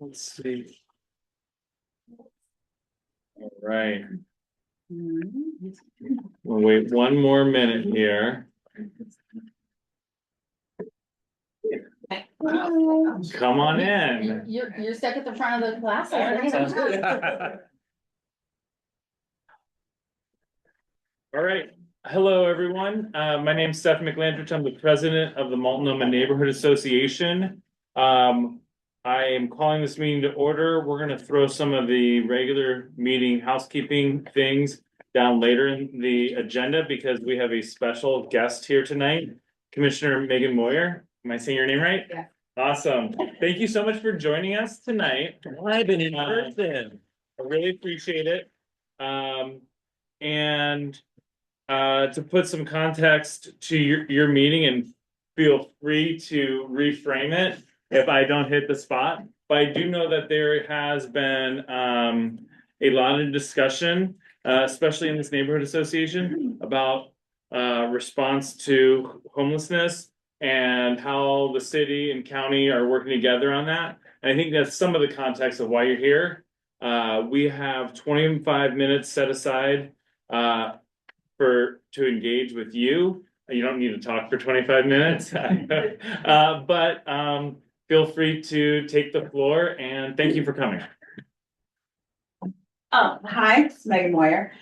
Let's see. All right, we'll wait one more minute here. Come on in. You're stuck at the front of the class. All right. Hello, everyone. My name's Steph McLandrich. I'm the president of the Multnomah Neighborhood Association. I am calling this meeting to order. We're going to throw some of the regular meeting housekeeping things down later in the agenda because we have a special guest here tonight, Commissioner Meghan Moyer. Am I saying your name right? Yeah. Awesome. Thank you so much for joining us tonight. I've been in person. I really appreciate it. And to put some context to your meeting, and feel free to reframe it if I don't hit the spot. But I do know that there has been a lot of discussion, especially in this neighborhood association, about response to homelessness and how the city and county are working together on that. And I think that's some of the context of why you're here. We have 25 minutes set aside to engage with you. You don't need to talk for 25 minutes, but feel free to take the floor, and thank you for coming. Hi, it's Meghan Moyer.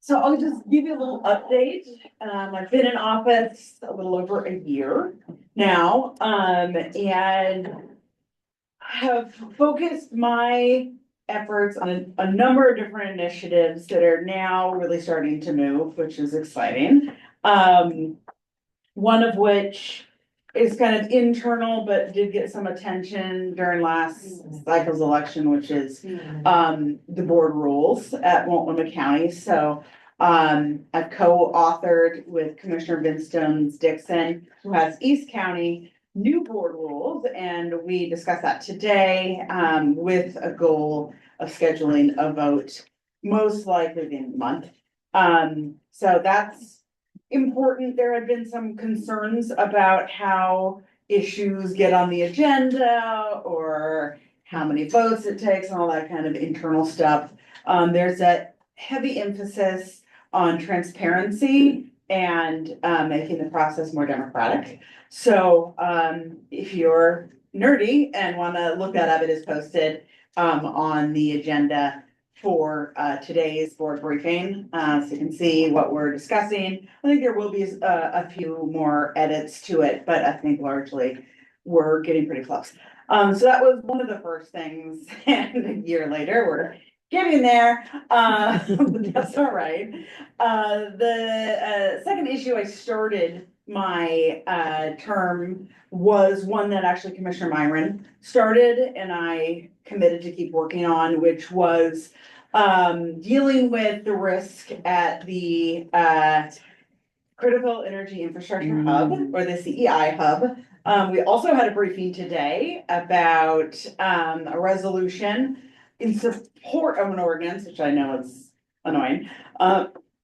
So I'll just give you a little update. I've been in office a little over a year now, and have focused my efforts on a number of different initiatives that are now really starting to move, which is exciting. One of which is kind of internal, but did get some attention during last cycle's election, which is the board rules at Multnomah County. So I've co-authored with Commissioner Vinstones Dixon, who has East County new board rules, and we discussed that today with a goal of scheduling a vote most likely in a month. So that's important. There have been some concerns about how issues get on the agenda or how many votes it takes and all that kind of internal stuff. There's a heavy emphasis on transparency and making the process more democratic. So if you're nerdy and want to look that up, it is posted on the agenda for today's board briefing, so you can see what we're discussing. I think there will be a few more edits to it, but I think largely we're getting pretty close. So that was one of the first things, and a year later, we're getting there, but that's all right. The second issue I started my term was one that actually Commissioner Myron started and I committed to keep working on, which was dealing with the risk at the Critical Energy Infrastructure Hub, or the CEI hub. We also had a briefing today about a resolution in support of an ordinance, which I know is annoying.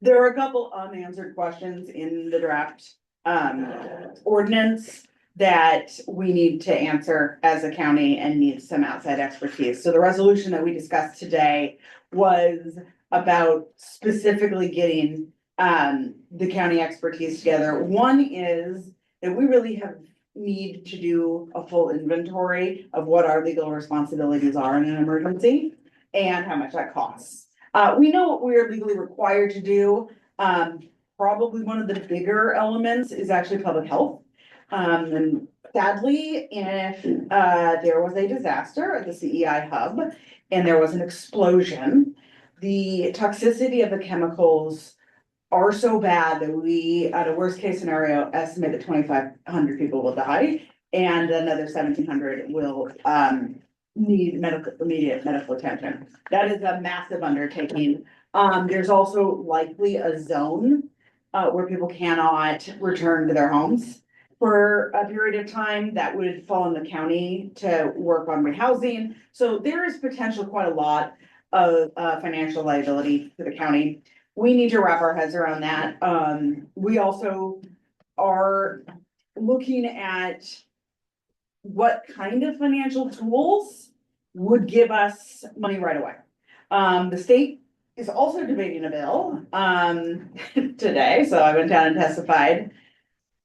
There are a couple unanswered questions in the draft ordinance that we need to answer as a county and need some outside expertise. So the resolution that we discussed today was about specifically getting the county expertise together. One is that we really need to do a full inventory of what our legal responsibilities are in an emergency and how much that costs. We know what we're legally required to do. Probably one of the bigger elements is actually public health. And sadly, if there was a disaster at the CEI hub and there was an explosion, the toxicity of the chemicals are so bad that we, at a worst case scenario, estimate that 2,500 people will die and another 1,700 will need immediate medical attention. That is a massive undertaking. There's also likely a zone where people cannot return to their homes for a period of time that would fall on the county to work on rehousing. So there is potential quite a lot of financial liability for the county. We need to wrap our heads around that. We also are looking at what kind of financial tools would give us money right away. The state is also debating a bill, today, so I went down and testified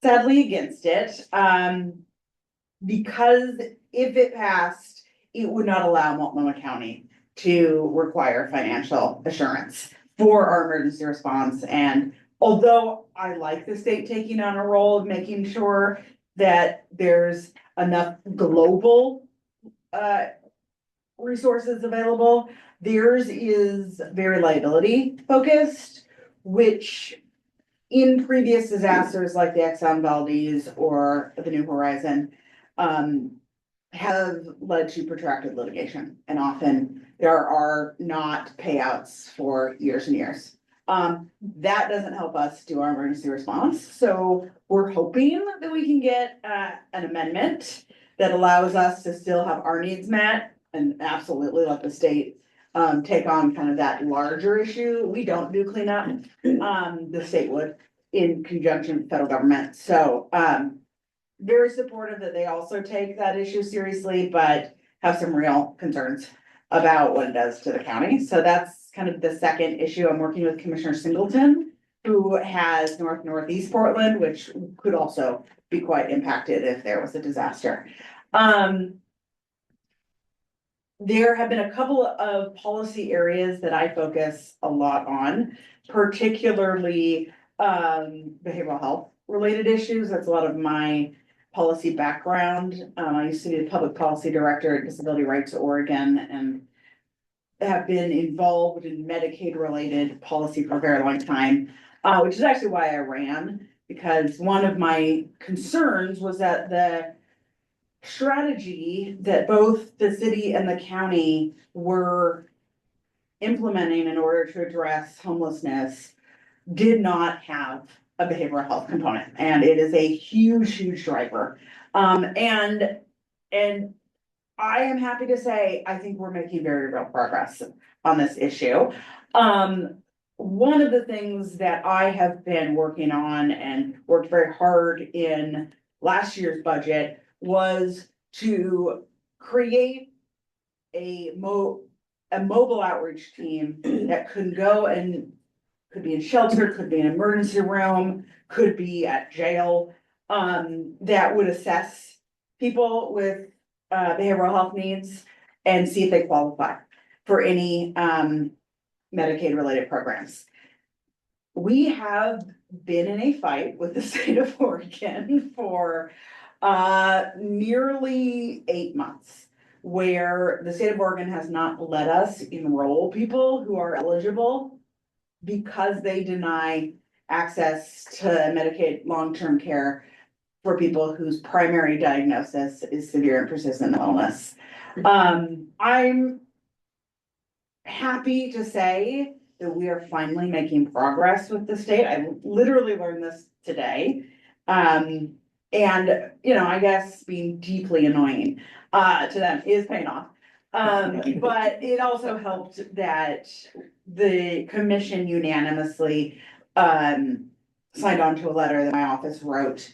sadly against it. Because if it passed, it would not allow Multnomah County to require financial assurance for our emergency response. And although I like the state taking on a role of making sure that there's enough global resources available, theirs is very liability focused, which in previous disasters like the Exxon Valdez or the New Horizon, have led to protracted litigation, and often there are not payouts for years and years. That doesn't help us do our emergency response, so we're hoping that we can get an amendment that allows us to still have our needs met and absolutely let the state take on kind of that larger issue. We don't do cleanup, the state would in conjunction with the federal government, so very supportive that they also take that issue seriously, but have some real concerns about what it does to the county. So that's kind of the second issue. I'm working with Commissioner Singleton, who has Northeast Portland, which could also be quite impacted if there was a disaster. There have been a couple of policy areas that I focus a lot on, particularly behavioral health related issues. That's a lot of my policy background. I used to be the public policy director at Disability Rights Oregon and have been involved in Medicaid related policy for a very long time, which is actually why I ran, because one of my concerns was that the strategy that both the city and the county were implementing in order to address homelessness did not have a behavioral health component, and it is a huge driver. And I am happy to say, I think we're making very real progress on this issue. One of the things that I have been working on and worked very hard in last year's budget was to create a mobile outreach team that could go and could be in shelter, could be in emergency room, could be at jail, that would assess people with behavioral health needs and see if they qualify for any Medicaid related programs. We have been in a fight with the state of Oregon for nearly 8 months, where the state of Oregon has not let us enroll people who are eligible because they deny access to Medicaid long-term care for people whose primary diagnosis is severe and persistent illness. I'm happy to say that we are finally making progress with the state. I literally learned this today. And, you know, I guess being deeply annoying to them is paying off. But it also helped that the commission unanimously signed on to a letter that my office wrote,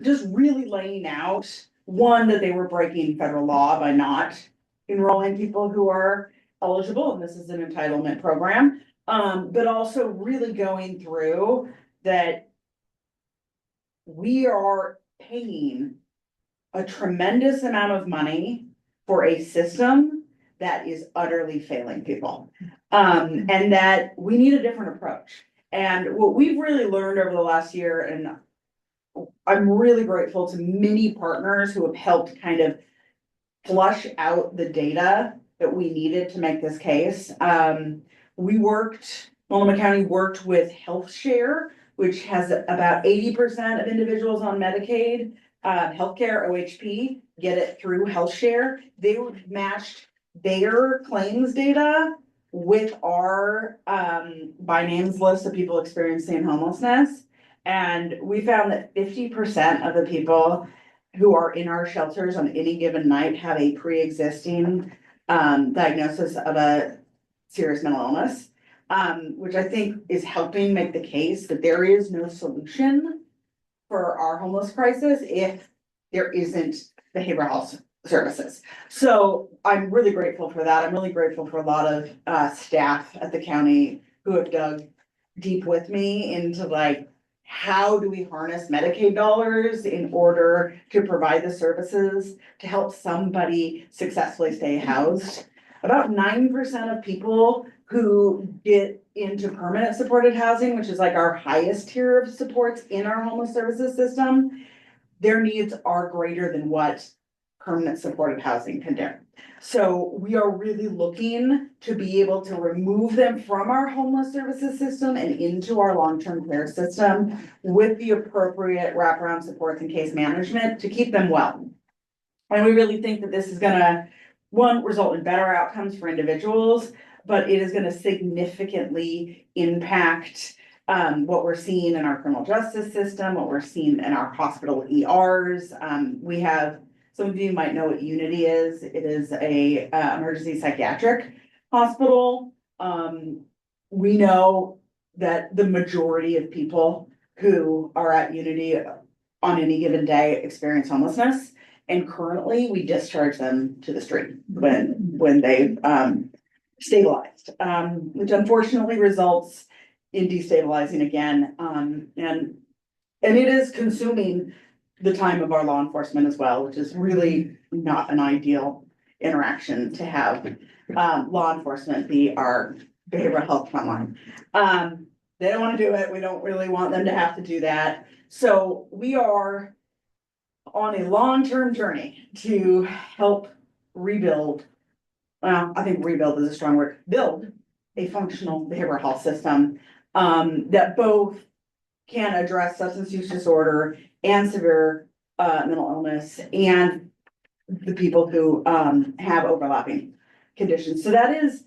just really laying out, one, that they were breaking federal law by not enrolling people who are eligible, and this is an entitlement program, but also really going through that we are paying a tremendous amount of money for a system that is utterly failing people. And that we need a different approach. And what we've really learned over the last year, and I'm really grateful to many partners who have helped kind of flush out the data that we needed to make this case. Multnomah County worked with HealthShare, which has about 80% of individuals on Medicaid, healthcare, OHP, get it through HealthShare. They matched their claims data with our by names list of people experiencing homelessness. And we found that 50% of the people who are in our shelters on any given night have a pre-existing diagnosis of a serious mental illness, which I think is helping make the case that there is no solution for our homeless crisis if there isn't behavioral health services. So I'm really grateful for that. I'm really grateful for a lot of staff at the county who have dug deep with me into like, how do we harness Medicaid dollars in order to provide the services to help somebody successfully stay housed? About 9% of people who get into permanent supported housing, which is like our highest tier of supports in our homeless services system, their needs are greater than what permanent supported housing can do. So we are really looking to be able to remove them from our homeless services system and into our long-term care system with the appropriate wraparound supports and case management to keep them well. And we really think that this is gonna, one, result in better outcomes for individuals, but it is gonna significantly impact what we're seeing in our criminal justice system, what we're seeing in our hospital ERs. We have, some of you might know what Unity is. It is a emergency psychiatric hospital. We know that the majority of people who are at Unity on any given day experience homelessness. And currently we discharge them to the street when they stabilized, which unfortunately results in destabilizing again. And it is consuming the time of our law enforcement as well, which is really not an ideal interaction to have law enforcement be our behavioral health frontline. They don't want to do it. We don't really want them to have to do that. So we are on a long-term journey to help rebuild. Well, I think rebuild is a strong word, build a functional behavioral health system that both can address substance use disorder and severe mental illness and the people who have overlapping conditions. So that is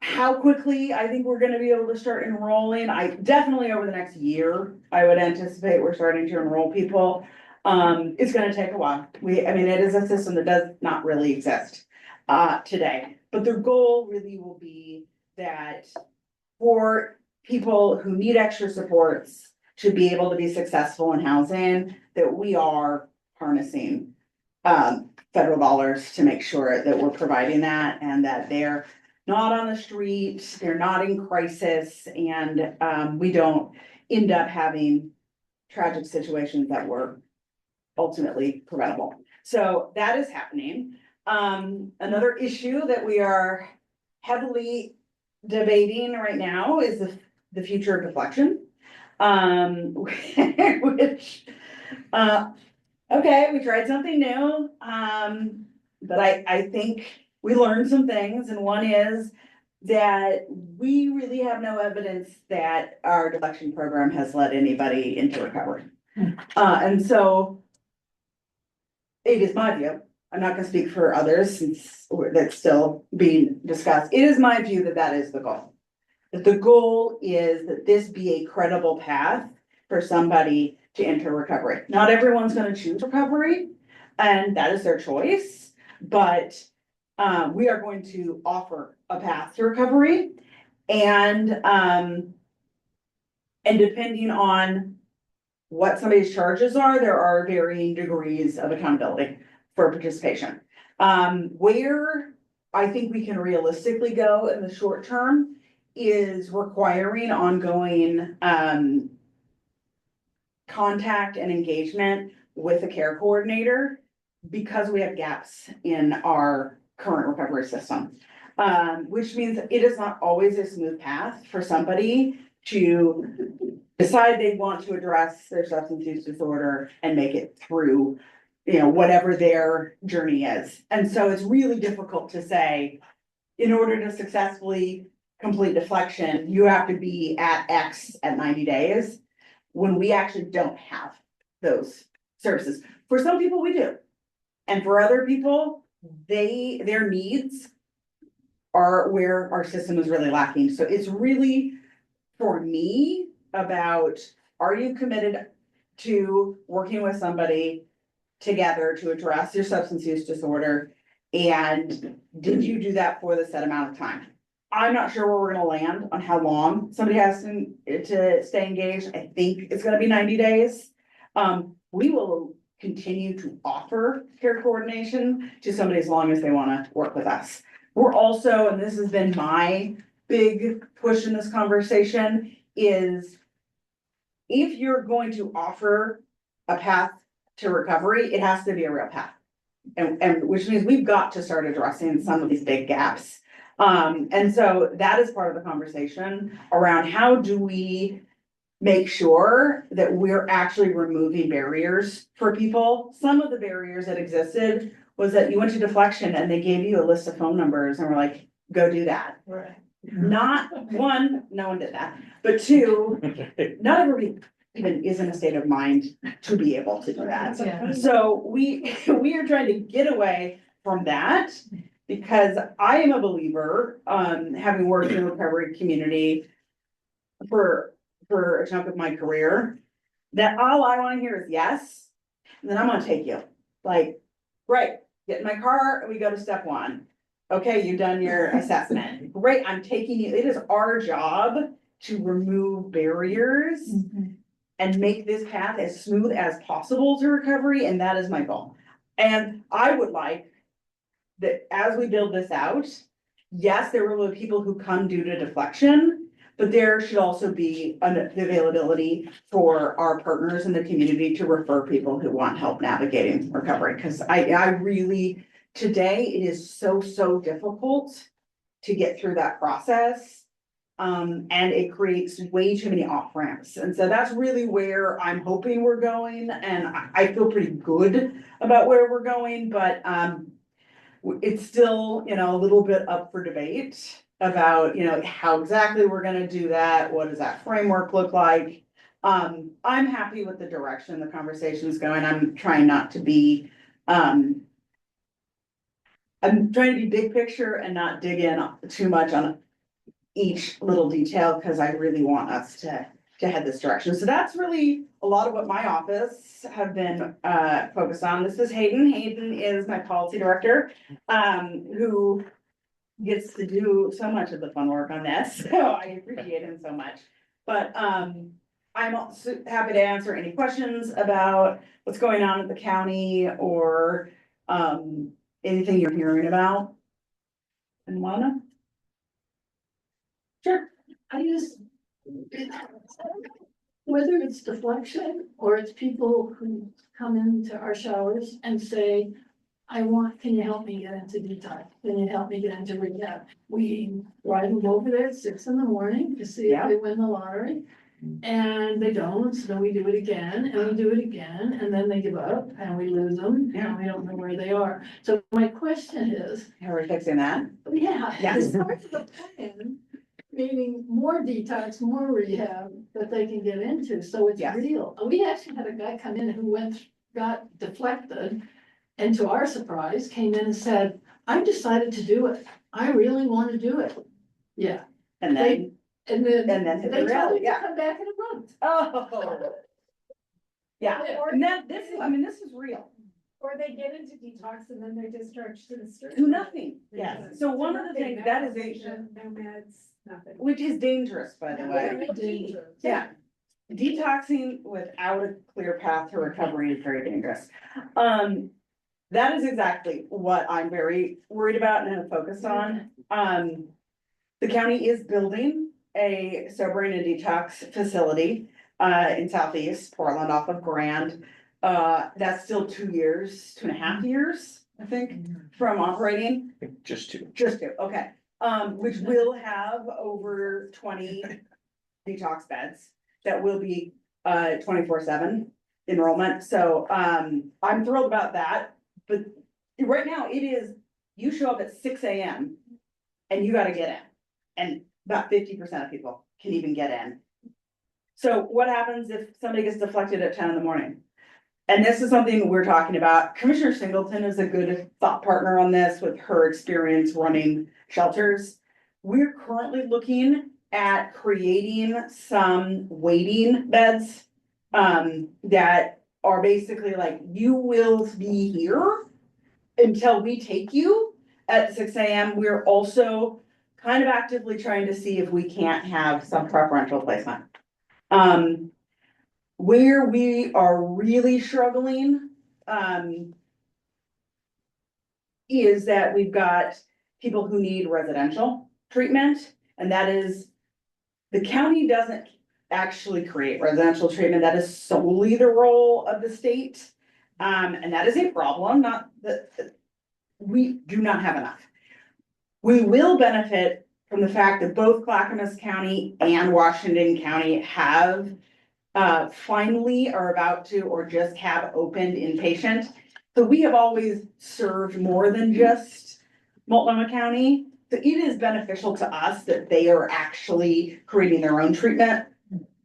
how quickly I think we're gonna be able to start enrolling. I definitely over the next year, I would anticipate we're starting to enroll people. It's gonna take a while. I mean, it is a system that does not really exist today, but the goal really will be that for people who need extra supports to be able to be successful in housing, that we are harnessing federal dollars to make sure that we're providing that and that they're not on the street, they're not in crisis, and we don't end up having tragic situations that were ultimately preventable. So that is happening. Another issue that we are heavily debating right now is the future of deflection. Which, okay, we tried something new, but I think we learned some things, and one is that we really have no evidence that our deflection program has led anybody into recovery. And so it is my view, I'm not gonna speak for others since that's still being discussed. It is my view that that is the goal. That the goal is that this be a credible path for somebody to enter recovery. Not everyone's gonna choose recovery, and that is their choice, but we are going to offer a path to recovery, and depending on what somebody's charges are, there are varying degrees of accountability for participation. Where I think we can realistically go in the short term is requiring ongoing contact and engagement with a care coordinator because we have gaps in our current recovery system. Which means it is not always a smooth path for somebody to decide they want to address their substance use disorder and make it through, you know, whatever their journey is. And so it's really difficult to say, in order to successfully complete deflection, you have to be at X at 90 days, when we actually don't have those services. For some people, we do. And for other people, their needs are where our system is really lacking. So it's really, for me, about, are you committed to working with somebody together to address your substance use disorder? And did you do that for the set amount of time? I'm not sure where we're gonna land on how long somebody has to stay engaged. I think it's gonna be 90 days. We will continue to offer care coordination to somebody as long as they wanna work with us. We're also, and this has been my big push in this conversation, is if you're going to offer a path to recovery, it has to be a real path. And which means we've got to start addressing some of these big gaps. And so that is part of the conversation around how do we make sure that we're actually removing barriers for people. Some of the barriers that existed was that you went to deflection and they gave you a list of phone numbers and were like, go do that. Right. Not one, no one did that, but two, not everybody even is in a state of mind to be able to do that. Yeah. So we are trying to get away from that because I am a believer, having worked in the recovery community for a chunk of my career, that all I wanna hear is yes, and then I'm gonna take you. Like, great, get in my car and we go to step one. Okay, you've done your assessment. Great, I'm taking you. It is our job to remove barriers and make this path as smooth as possible to recovery, and that is my goal. And I would like that as we build this out, yes, there will be people who come due to deflection, but there should also be the availability for our partners in the community to refer people who want help navigating recovery. Because I really, today, it is so difficult to get through that process. And it creates way too many off ramps. And so that's really where I'm hoping we're going. And I feel pretty good about where we're going, but it's still, a little bit up for debate about, how exactly we're gonna do that. What does that framework look like? I'm happy with the direction the conversation is going. I'm trying not to be, I'm trying to be big picture and not dig in too much on each little detail, because I really want us to head this direction. So that's really a lot of what my office have been focused on. This is Hayden. Hayden is my policy director, who gets to do so much of the fun work on this. So I appreciate him so much. But I'm also happy to answer any questions about what's going on at the county or anything you're hearing about. And Lana? Sure. I use, whether it's deflection or it's people who come into our showers and say, can you help me get into detox? Can you help me get into rehab? We drive them over there at 6 a.m. to see if they win the lottery. And they don't, so then we do it again, and we do it again, and then they give up, and we lose them, and we don't know where they are. So my question is, How are we fixing that? yes. Yes. Part of the plan, meaning more detox, more rehab that they can get into, so it's Yes. real. We actually had a guy come in who got deflected, and to our surprise, came in and said, I've decided to do it. I really want to do it. Yeah, And then, and then hit they the told reality, him to yeah. come back in a month. Oh. Yeah, and this is real. Or they get into detox and then they're discharged to the street. Do nothing, yes. So one of the Nothing, things, no that is medication, no meds, nothing. which is dangerous, by the way. Very dangerous. Yeah. Detoxing without a clear path to recovery is very dangerous. That is exactly what I'm very worried about and have focused on. The county is building a sobering and detox facility in Southeast Portland off of Grand. That's still 2 years, 2.5 years, I think, from operating. Just two. Just two, okay. Which will have over 20 detox beds that will be 24/7 enrollment. So I'm thrilled about that. But right now it is, you show up at 6 a.m. and you gotta get in. And about 50% of people can even get in. So what happens if somebody gets deflected at 10 in the morning? And this is something we're talking about. Commissioner Singleton is a good thought partner on this with her experience running shelters. We're currently looking at creating some waiting beds that are basically like, you will be here until we take you at 6 a.m. We're also kind of actively trying to see if we can't have some preferential placement. Where we are really struggling is that we've got people who need residential treatment, and that is, the county doesn't actually create residential treatment, that is solely the role of the state. And that is a problem, not that, we do not have enough. We will benefit from the fact that both Clackamas County and Washington County have finally are about to or just have opened inpatient. So we have always served more than just Multnomah County. So it is beneficial to us that they are actually creating their own treatment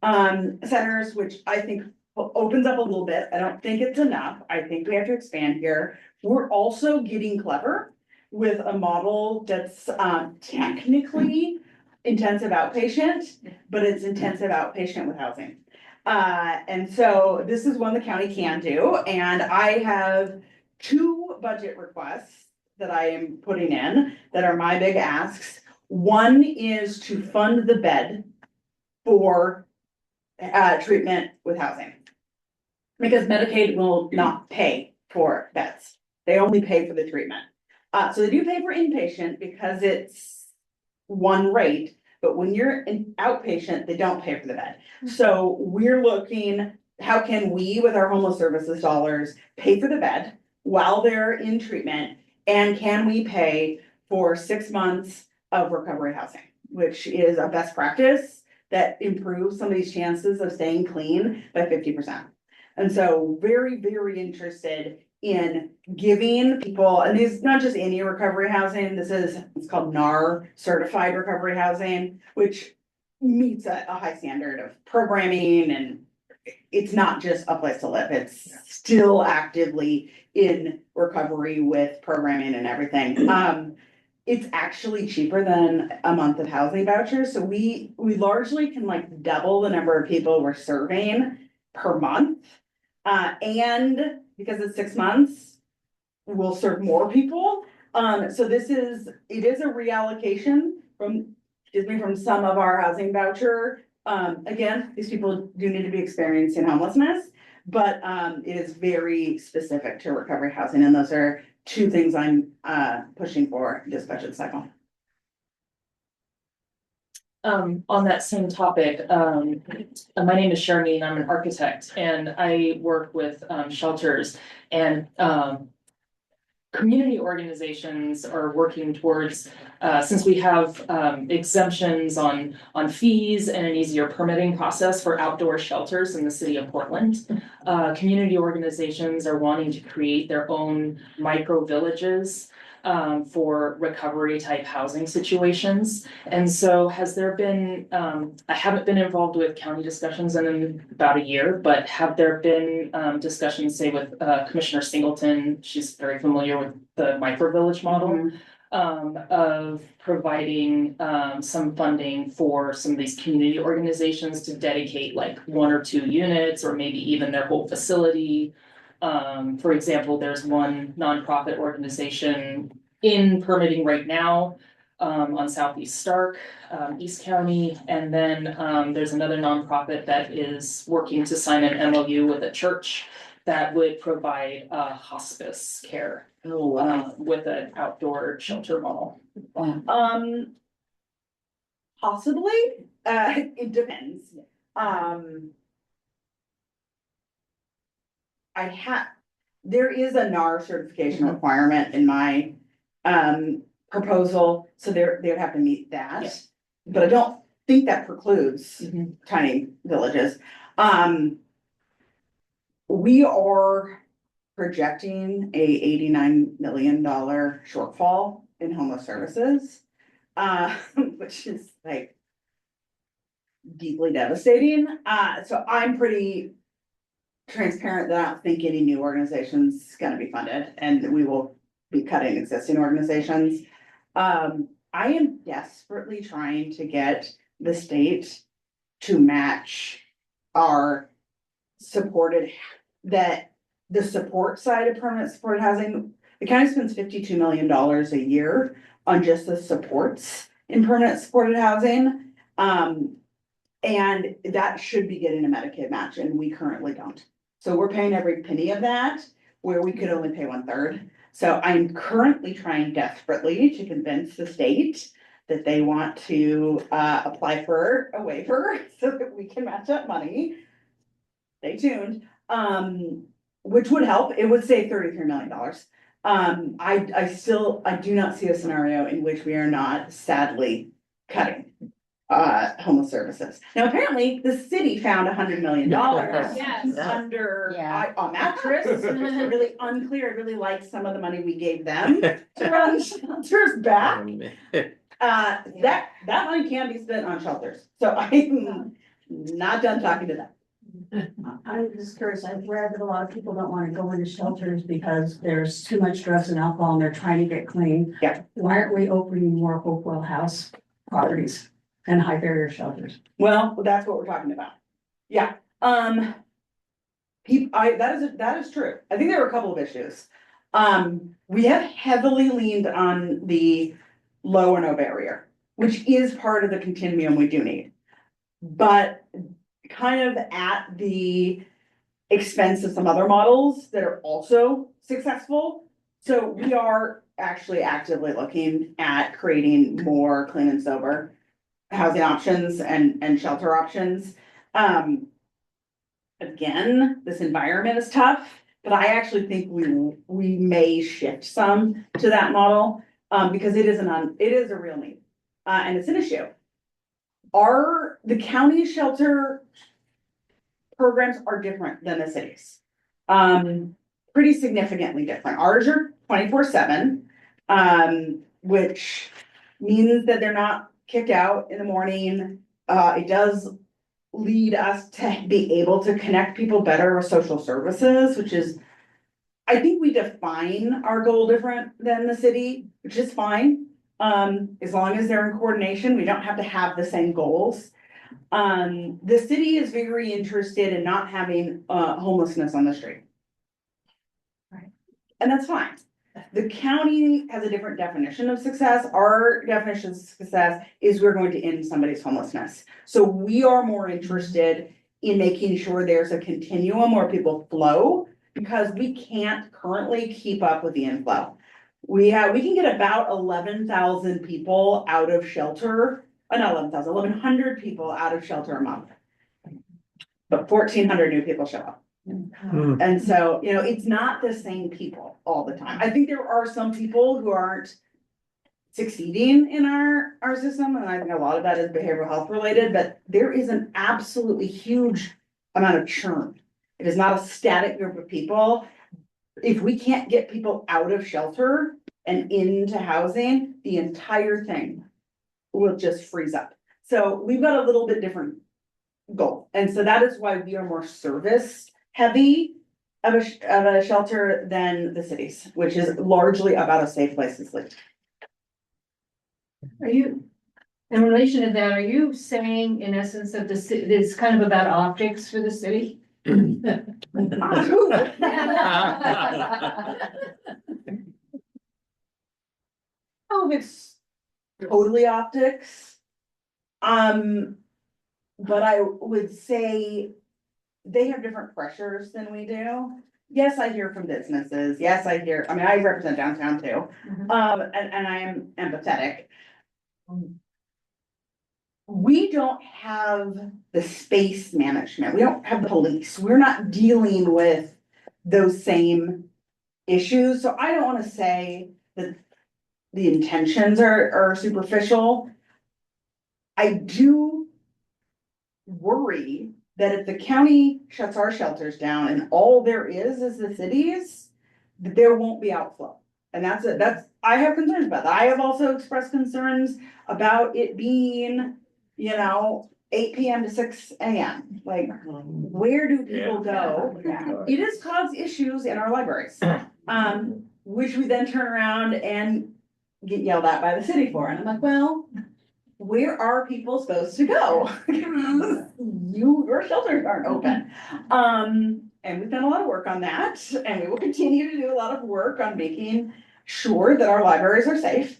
centers, which I think opens up a little bit. I don't think it's enough. I think we have to expand here. We're also getting clever with a model that's technically intensive outpatient, but it's intensive outpatient with housing. And so this is one the county can do, and I have 2 budget requests that I am putting in that are my big asks. One is to fund the bed for treatment with housing. Because Medicaid will not pay for beds. They only pay for the treatment. So they do pay for inpatient because it's one rate, but when you're an outpatient, they don't pay for the bed. So we're looking, how can we, with our homeless services dollars, pay for the bed while they're in treatment? And can we pay for 6 months of recovery housing, which is a best practice that improves somebody's chances of staying clean by 50%. And so very, very interested in giving people, and these, not just any recovery housing, this is, it's called NAR certified recovery housing, which meets a high standard of programming, and it's not just a place to live, it's still actively in recovery with programming and everything. It's actually cheaper than a month of housing vouchers, so we largely can like double the number of people we're serving per month. And because it's 6 months, we'll serve more people. So it is a reallocation from some of our housing voucher. Again, these people do need to be experiencing homelessness, but it is very specific to recovery housing, and those are 2 things I'm pushing for this budget cycle. On that same topic, my name is Charmaine, I'm an architect, and I work with shelters, and community organizations are working towards, since we have exemptions on fees and an easier permitting process for outdoor shelters in the city of Portland. Community organizations are wanting to create their own micro villages for recovery type housing situations. And so has there been, I haven't been involved with county discussions in about a year, but have there been discussions, say with Commissioner Singleton, she's very familiar with the micro village model, of providing some funding for some of these community organizations to dedicate like 1 or 2 units, or maybe even their whole facility. For example, there's one nonprofit organization in permitting right now on Southeast Stark, East County, and then there's another nonprofit that is working to sign an MOU with a church that would provide hospice care with an outdoor shelter model. Possibly, it depends. There is a NAR certification requirement in my proposal, so they would have to meet that. Yeah. But I don't think that precludes tiny villages. We are projecting a $89 million shortfall in homeless services, which is like deeply devastating. So I'm pretty transparent that I don't think any new organization's is gonna be funded, and we will be cutting existing organizations. I am desperately trying to get the state to match our the support side of permanent supported housing. The county spends $52 million a year on just the supports in permanent supported housing. And that should be getting a Medicaid match, and we currently don't. So we're paying every penny of that, where we could only pay 1/3. So I'm currently trying desperately to convince the state that they want to apply for a waiver so that we can match up money. Stay tuned, which would help. It would save $33 million. I do not see a scenario in which we are not sadly cutting homeless services. Now, apparently, the city found $100 million Yes. under Yeah. a mattress. It's really unclear. I really like some of the money we gave them to run shelters back. That money can be spent on shelters, so I'm not done talking to them. I'm just curious, I've read that a lot of people don't wanna go into shelters because there's too much drugs and alcohol and they're trying to get clean. Yeah. Why aren't we opening more Hopewell House properties and high barrier shelters? Well, that's what we're talking about. Yeah, that is true. I think there were a couple of issues. We have heavily leaned on the low or no barrier, which is part of the continuum we do need. But kind of at the expense of some other models that are also successful. So we are actually actively looking at creating more clean and sober housing options and shelter options. Again, this environment is tough, but I actually think we may shift some to that model, because it is a real need, and it's an issue. The county shelter programs are different than the cities. Pretty significantly different. Ours are 24/7, which means that they're not kicked out in the morning. It does lead us to be able to connect people better with social services, which is, I think we define our goal different than the city, which is fine. As long as they're in coordination, we don't have to have the same goals. The city is very interested in not having homelessness on the street. Right. And that's fine. The county has a different definition of success. Our definition of success is we're going to end somebody's homelessness. So we are more interested in making sure there's a continuum where people flow, because we can't currently keep up with the inflow. We can get about 11,000 people out of shelter, not 11,000, 1,100 people out of shelter a month. But 1,400 new people show up. And so, it's not the same people all the time. I think there are some people who aren't succeeding in our system, and I think a lot of that is behavioral health related, but there is an absolutely huge amount of churn. It is not a static group of people. If we can't get people out of shelter and into housing, the entire thing will just freeze up. So we've got a little bit different goal. And so that is why we are more service heavy of a shelter than the cities, which is largely about a safe place to sleep. Are you, in relation to that, are you saying in essence that it's kind of about optics for the city? Oh, it's totally optics. But I would say they have different pressures than we do. Yes, I hear from businesses. Yes, I represent downtown too. And I am empathetic. We don't have the space management. We don't have the police. We're not dealing with those same issues. So I don't want to say that the intentions are superficial. I do worry that if the county shuts our shelters down and all there is the cities, that there won't be outflow. And I have concerns about that. I have also expressed concerns about it being, 8 PM to 6 AM. Like, where do people go? It has caused issues in our libraries, which we then turn around and get yelled at by the city for. And I'm like, well, where are people supposed to go? Your shelters aren't open. And we've done a lot of work on that, and we will continue to do a lot of work on making sure that our libraries are safe.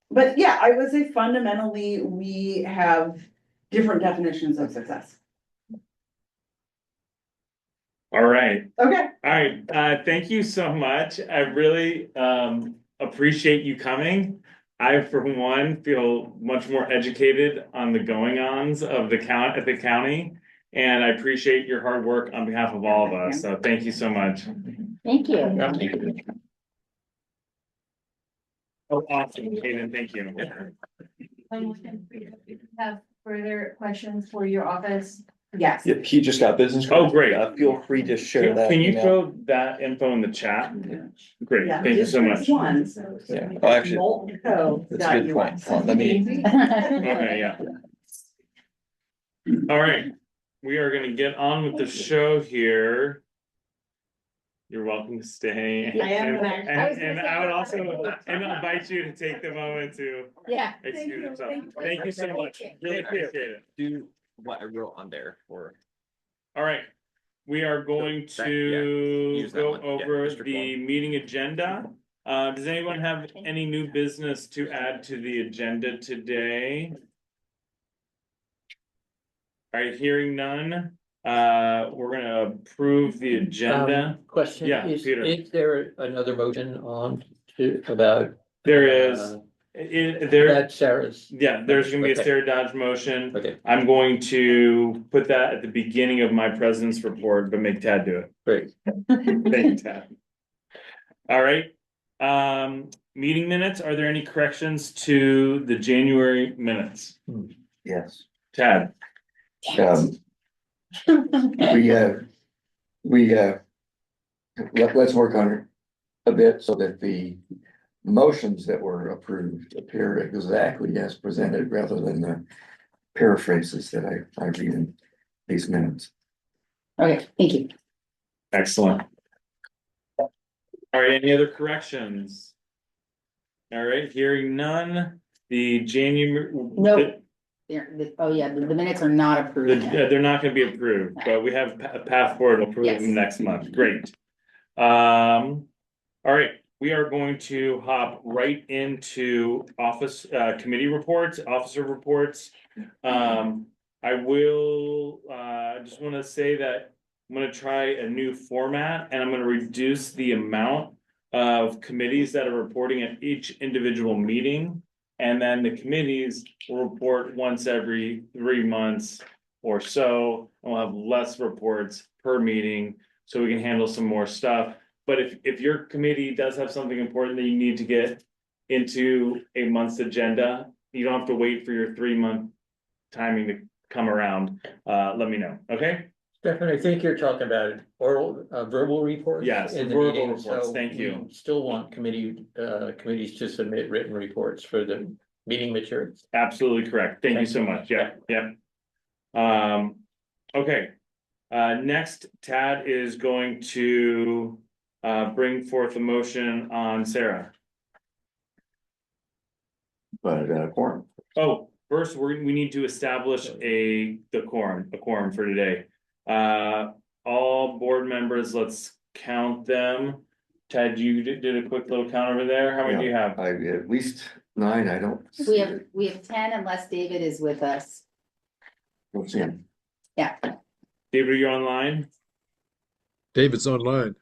But yeah, I would say fundamentally, we have different definitions of success. All right. Okay, All right, thank you so much. I really appreciate you coming. I, for one, feel much more educated on the going-ons of the county. And I appreciate your hard work on behalf of all of us. So thank you so much. Thank you. Oh, awesome, Kaden, thank you. Have further questions for your office? yes. Yeah, he just got business. Oh, cards. great. Feel free to share that. Can you email. throw that info in the chat? Great, Yeah, thank you so much. One. Yeah, oh, actually, that's a good point. Hold on, let me, Okay, yeah. All right, we are gonna get on with the show here. You're welcome to stay. I am And- back. And I would also invite you to take the moment to Yeah. excuse yourself. Thank you so much. Really appreciate it. do what I wrote on there for. All right, we are going That- to yeah, use that go one. Yeah, over district the one. meeting agenda. Does anyone have any new business to add to the agenda today? All right, hearing none, we're gonna approve the agenda. Question, Yeah, is Peter. there another motion on to about? There is, there, About Sarah's, yeah, there's gonna be a Okay. Sarah Dodge motion. okay, I'm going to put that at the beginning of my president's report, but make Tad do it. great. Thank you, Tad. All right, meeting minutes, are there any corrections to the January minutes? Yes. Tad? Let's work on it a bit so that the motions that were approved appear exactly as presented rather than the paraphrases that I read in these minutes. Okay, thank you. Excellent. All right, any other corrections? All right, hearing none, the January. No. Oh, yeah, the minutes are not approved yet. They're not gonna be approved, but we have a path forward to approve them Yes. next month, great. All right, we are going to hop right into office, committee reports, officer reports. I will, just wanna say that I'm gonna try a new format and I'm gonna reduce the amount of committees that are reporting at each individual meeting. And then the committees will report once every 3 months or so, and we'll have less reports per meeting, so we can handle some more stuff. But if your committee does have something important that you need to get into a month's agenda, you don't have to wait for your 3-month timing to come around. Let me know, okay? Stefan, I think you're talking about oral, verbal reports. Yes, in the verbal meeting, reports, so thank you. we Still want committees to submit written reports for the meeting materials. Absolutely correct. Thank you so much. Yeah, yeah. Okay. Next, Tad is going to bring forth a motion on Sarah. But quorum. Oh, first, we need to establish a quorum for today. All board members, let's count them. Ted, you did a quick little count over there. How many do you have? I at least 9, I don't. We have 10 unless David is with us. Don't see him. Yeah. David, are you online? David's online.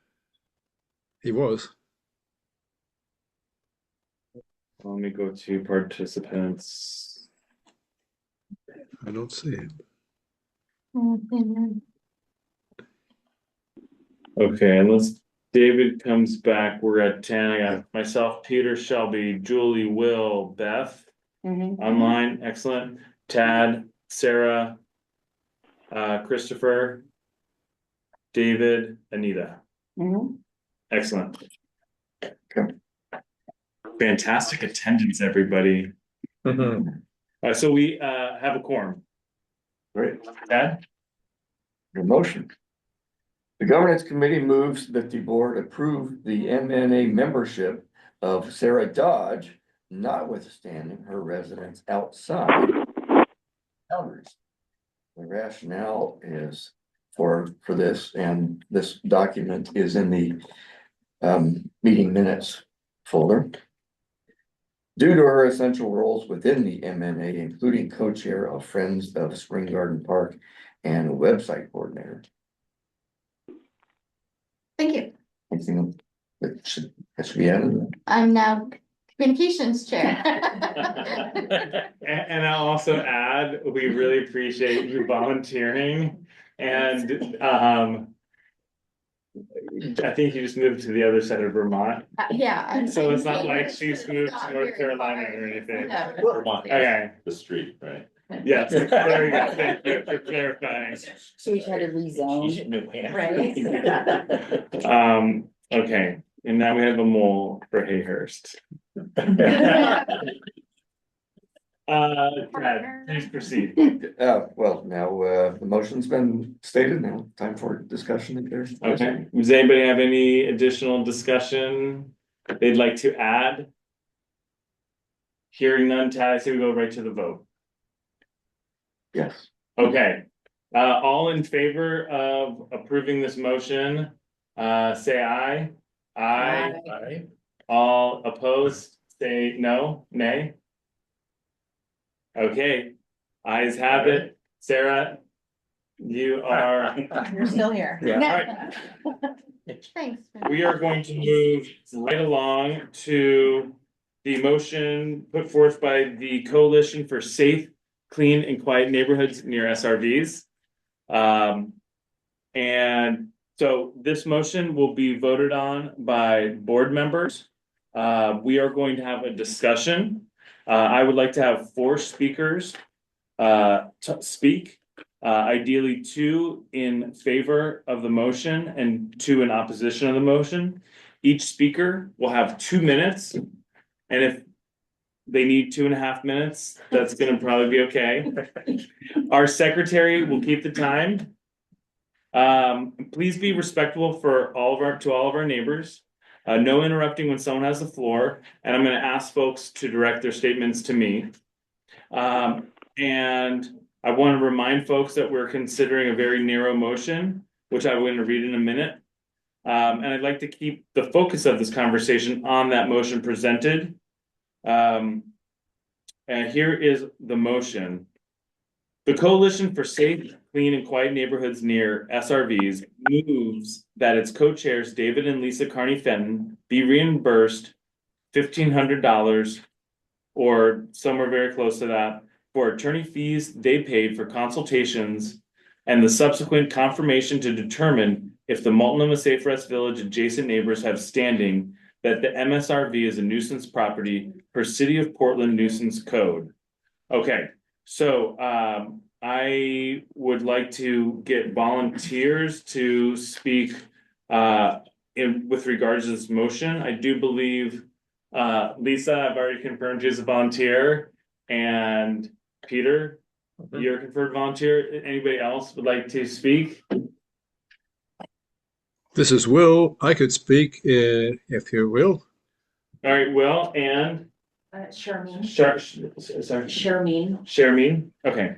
He was. Let me go to participants. I don't see him. Okay, unless David comes back, we're at 10. I got myself, Peter, Shelby, Julie, Will, Beth. Online, excellent. Tad, Sarah, Christopher, David, Anita. Excellent. Okay. Fantastic attendance, everybody. So we have a quorum. Great. Tad? Your motion. The governance committee moves that the board approve the MNA membership of Sarah Dodge, notwithstanding her residence outside boundaries. The rationale is for this, and this document is in the meeting minutes folder. Due to her essential roles within the MNA, including co-chair of Friends of Spring Garden Park and website coordinator. Thank you. Anything that should be added? I'm now communications chair. And I'll also add, we really appreciate you volunteering and, I think you just moved to the other side of Vermont, Yeah. so it's not like she's moved to North Carolina or anything. Vermont, Okay, the street, right? yes, there you go, thank you for clarifying. So we try to rezone. She's in New Hampshire. Right. Okay, and now we have a mole for Hayhurst. Brad, please proceed. Well, now, the motion's been stated now, time for discussion if there's. Okay, does anybody have any additional discussion they'd like to add? Hearing none, Tad, I say we go right to the vote. Yes. Okay, all in favor of approving this motion, say aye. Aye. Aye. All opposed, say no, nay. Okay, ayes have it. Sarah, you are. You're still here. Yeah. Thanks. We are going to move right along to the motion put forth by the Coalition for Safe, Clean and Quiet Neighborhoods near SRVs. And so this motion will be voted on by board members. We are going to have a discussion. I would like to have 4 speakers speak. Ideally 2 in favor of the motion and 2 in opposition of the motion. Each speaker will have 2 minutes. And if they need 2.5 minutes, that's gonna probably be okay. Our secretary will keep the time. Please be respectful for all of our neighbors. No interrupting when someone has the floor, and I'm gonna ask folks to direct their statements to me. And I want to remind folks that we're considering a very narrow motion, which I'm going to read in a minute. And I'd like to keep the focus of this conversation on that motion presented. And here is the motion. The Coalition for Safe, Clean and Quiet Neighborhoods near SRVs moves that its co-chairs David and Lisa Carney Fenton be reimbursed $1,500 or somewhere very close to that for attorney fees they paid for consultations and the subsequent confirmation to determine if the Multnomah Safe Rest Village adjacent neighbors have standing that the MSRV is a nuisance property per City of Portland nuisance code. Okay, so I would like to get volunteers to speak with regards to this motion. I do believe Lisa, I've already confirmed you as a volunteer, and Peter, you're a confirmed volunteer. Anybody else would like to speak? This is Will. I could speak if you will. All right, Will and Sharmeen. sorry, Sharmeen. Okay.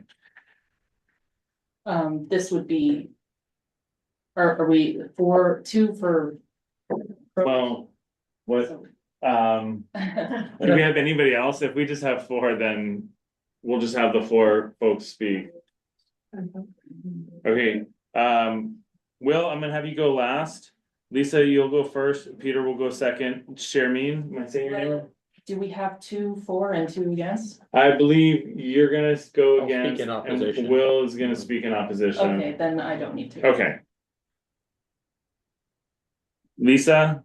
This would be. Are we 2 for? Well, what? Do we have anybody else? If we just have 4, then we'll just have the 4 folks speak. Okay, Will, I'm gonna have you go last. Lisa, you'll go first. Peter will go second. Sharmeen, am I saying your name? Do we have 2 for and 2 against? I believe you're gonna go I'll speak against, in and opposition. Will is gonna speak in opposition. Okay, then I don't need to. Okay. Lisa?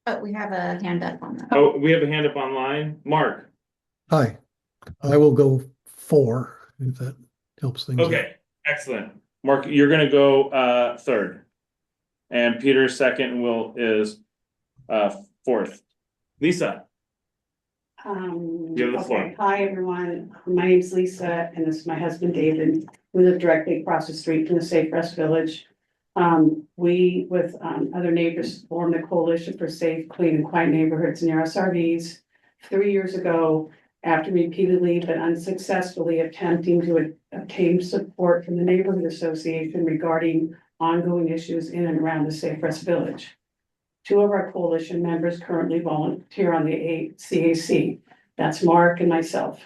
Oh, we have a hand up on that. Oh, we have a hand up online. Mark? Hi, I will go 4, if that helps things. Okay, excellent. Mark, you're gonna go third. And Peter second, and Will is fourth. Lisa? You have the floor. Okay. Hi, everyone. My name's Lisa, and this is my husband, David. We live directly across the street from the Safe Rest Village. We, with other neighbors, formed the Coalition for Safe, Clean and Quiet Neighborhoods near SRVs 3 years ago, after repeatedly but unsuccessfully attempting to obtain support from the Neighborhood Association regarding ongoing issues in and around the Safe Rest Village. 2 of our coalition members currently volunteer on the CAC. That's Mark and myself.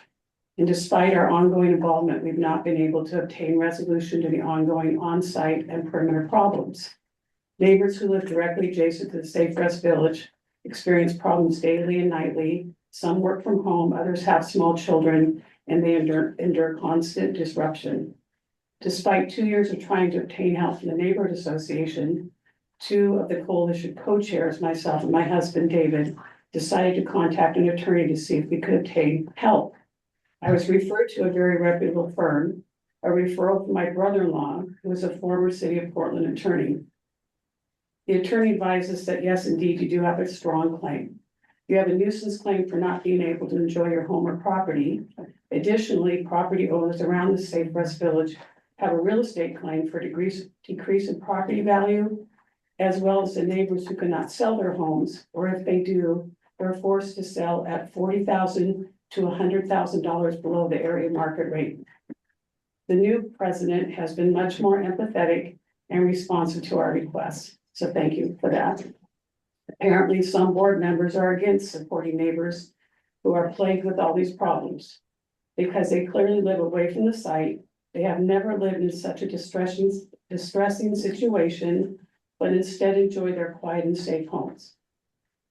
And despite our ongoing involvement, we've not been able to obtain resolution to the ongoing on-site and perimeter problems. Neighbors who live directly adjacent to the Safe Rest Village experience problems daily and nightly. Some work from home, others have small children, and they endure constant disruption. Despite 2 years of trying to obtain help from the neighborhood association, 2 of the coalition co-chairs, myself and my husband David, decided to contact an attorney to see if we could obtain help. I was referred to a very reputable firm, a referral from my brother-in-law, who is a former City of Portland attorney. The attorney advised us that yes, indeed, you do have a strong claim. You have a nuisance claim for not being able to enjoy your home or property. Additionally, property owners around the Safe Rest Village have a real estate claim for decrease in property value, as well as the neighbors who cannot sell their homes, or if they do, they're forced to sell at $40,000 to $100,000 below the area market rate. The new president has been much more empathetic and responsive to our requests, so thank you for that. Apparently, some board members are against supporting neighbors who are plagued with all these problems. Because they clearly live away from the site, they have never lived in such a distressing situation, but instead enjoy their quiet and safe homes.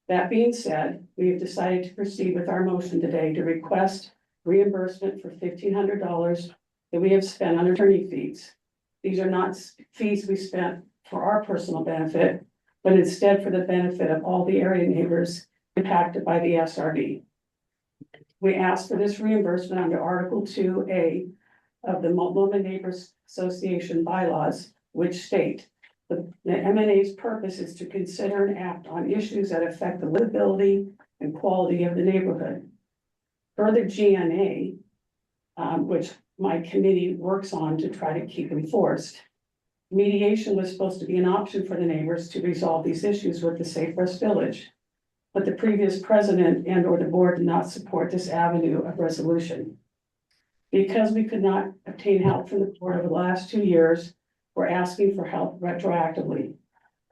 That being said, we have decided to proceed with our motion today to request reimbursement for $1,500 that we have spent on attorney fees. These are not fees we spent for our personal benefit, but instead for the benefit of all the area neighbors impacted by the SRV. We ask for this reimbursement under Article 2A of the Multnomah Neighbors Association bylaws, which state the MNA's purpose is to consider and act on issues that affect the livability and quality of the neighborhood. Further GNA, which my committee works on to try to keep enforced, mediation was supposed to be an option for the neighbors to resolve these issues with the Safe Rest Village. But the previous president and or the board did not support this avenue of resolution. Because we could not obtain help from the board over the last 2 years, we're asking for help retroactively.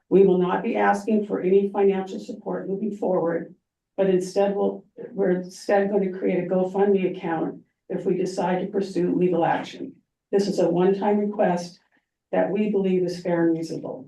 We will not be asking for any financial support moving forward, but instead we're going to create a GoFundMe account if we decide to pursue legal action. This is a one-time request that we believe is fair and reasonable.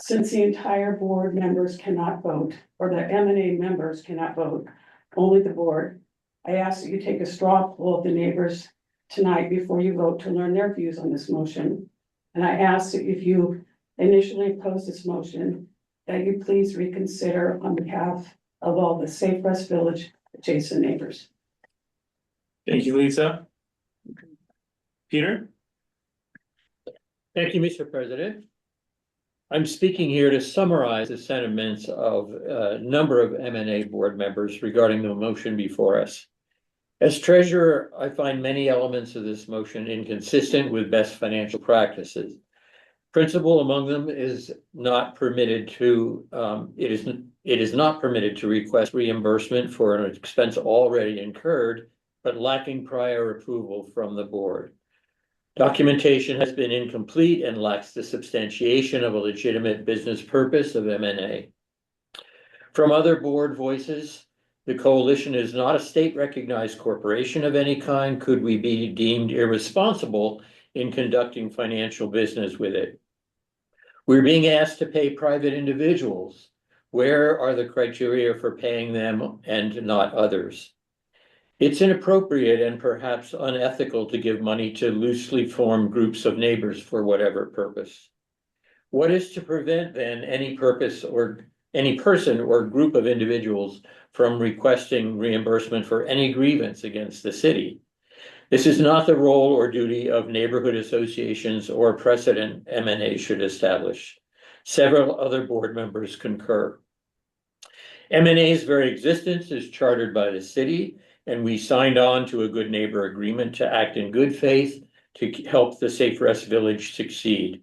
Since the entire board members cannot vote, or the M&A members cannot vote, only the board, I ask that you take a straw poll of the neighbors tonight before you vote to learn their views on this motion. And I ask that if you initially oppose this motion, that you please reconsider on behalf of all the Safe Rest Village adjacent neighbors. Thank you, Lisa. Peter? Thank you, Mr. President. I'm speaking here to summarize the sentiments of a number of M&A board members regarding the motion before us. As treasurer, I find many elements of this motion inconsistent with best financial practices. Principal among them is not permitted to, it is not permitted to request reimbursement for an expense already incurred, but lacking prior approval from the board. Documentation has been incomplete and lacks the substantiation of a legitimate business purpose of M&A. From other board voices, the coalition is not a state-recognized corporation of any kind. Could we be deemed irresponsible in conducting financial business with it? We're being asked to pay private individuals. Where are the criteria for paying them and not others? It's inappropriate and perhaps unethical to give money to loosely formed groups of neighbors for whatever purpose. What is to prevent then any person or group of individuals from requesting reimbursement for any grievance against the city? This is not the role or duty of neighborhood associations or precedent M&A should establish. Several other board members concur. M&A's very existence is chartered by the city, and we signed on to a good neighbor agreement to act in good faith to help the Safe Rest Village succeed.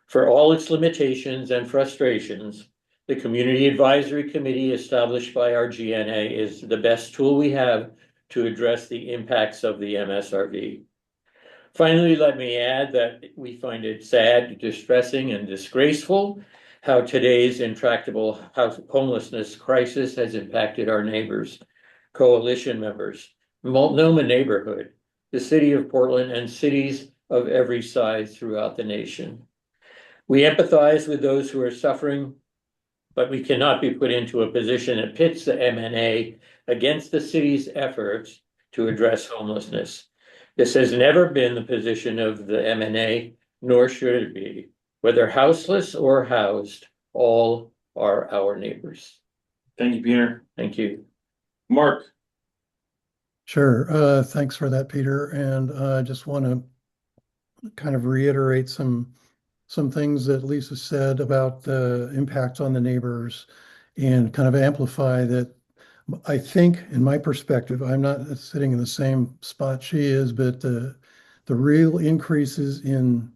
For all its limitations and frustrations, the Community Advisory Committee established by our GNA is the best tool we have to address the impacts of the MSRV. Finally, let me add that we find it sad, distressing, and disgraceful how today's intractable homelessness crisis has impacted our neighbors, coalition members, Multnomah neighborhood, the city of Portland, and cities of every size throughout the nation. We empathize with those who are suffering, but we cannot be put into a position that pits the MNA against the city's efforts to address homelessness. This has never been the position of the MNA, nor should it be. Whether houseless or housed, all are our neighbors. Thank you, Peter. Thank you. Mark. Sure. Thanks for that, Peter. And I just want to kind of reiterate some things that Lisa said about the impact on the neighbors and kind of amplify that. I think, in my perspective, I'm not sitting in the same spot she is, but the real increases in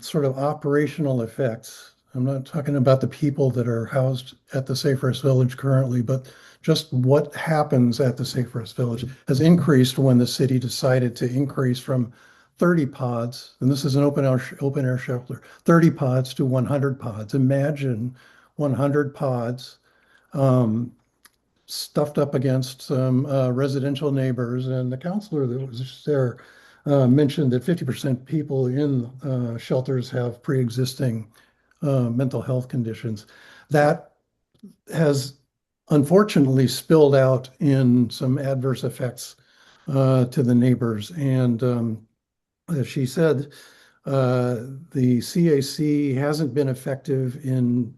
sort of operational effects. I'm not talking about the people that are housed at the Safe Rest Village currently, but just what happens at the Safe Rest Village has increased when the city decided to increase from 30 pods, and this is an open air shelter, 30 pods to 100 pods. Imagine 100 pods stuffed up against some residential neighbors, and the counselor that was just there mentioned that 50% people in shelters have pre-existing mental health conditions. That has unfortunately spilled out in some adverse effects to the neighbors. And as she said, the CAC hasn't been effective in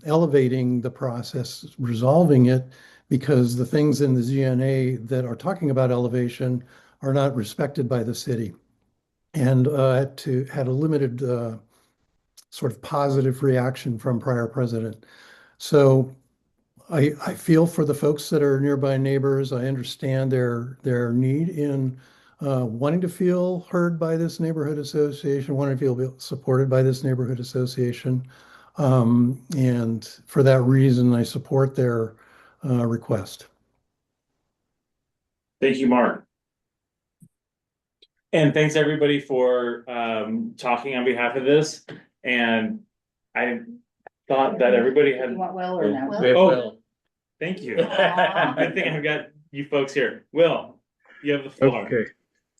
elevating the process, resolving it, because the things in the GNA that are talking about elevation are not respected by the city, and had a limited sort of positive reaction from prior president. So I feel for the folks that are nearby neighbors. I understand their need in wanting to feel heard by this neighborhood association, wanting to feel supported by this neighborhood association. And for that reason, I support their request. Thank you, Mark. And thanks everybody for talking on behalf of this. And I thought that everybody had. You want Will or no? We have Will. Thank you. Good thing I've got you folks here. Will, you have the floor. Okay,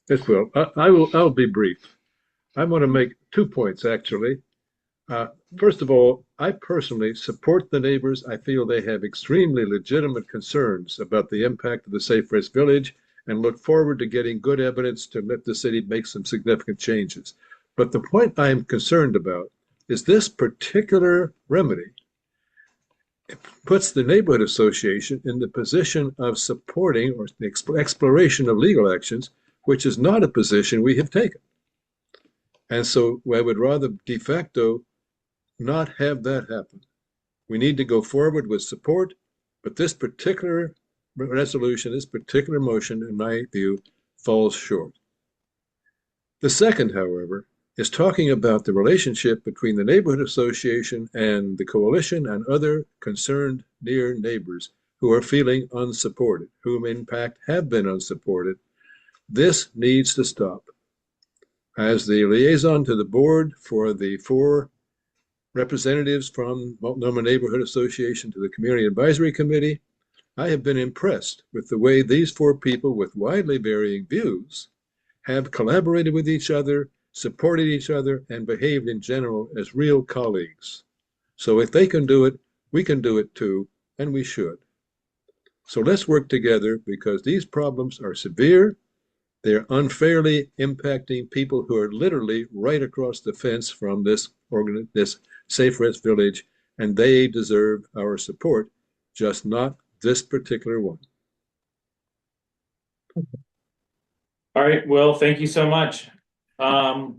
yes, Will. I'll be brief. I want to make 2 points, actually. First of all, I personally support the neighbors. I feel they have extremely legitimate concerns about the impact of the Safe Rest Village and look forward to getting good evidence to let the city make some significant changes. But the point I am concerned about is this particular remedy puts the neighborhood association in the position of supporting or the exploration of legal actions, which is not a position we have taken. And so I would rather de facto not have that happen. We need to go forward with support, but this particular resolution, this particular motion, in my view, falls short. The second, however, is talking about the relationship between the neighborhood association and the coalition and other concerned near neighbors who are feeling unsupported, whom in fact have been unsupported. This needs to stop. As the liaison to the board for the 4 representatives from Multnomah Neighborhood Association to the Community Advisory Committee, I have been impressed with the way these 4 people with widely varying views have collaborated with each other, supported each other, and behaved in general as real colleagues. So if they can do it, we can do it too, and we should. So let's work together, because these problems are severe. They're unfairly impacting people who are literally right across the fence from this Safe Rest Village, and they deserve our support, just not this particular one. All right, Will, thank you so much. I'll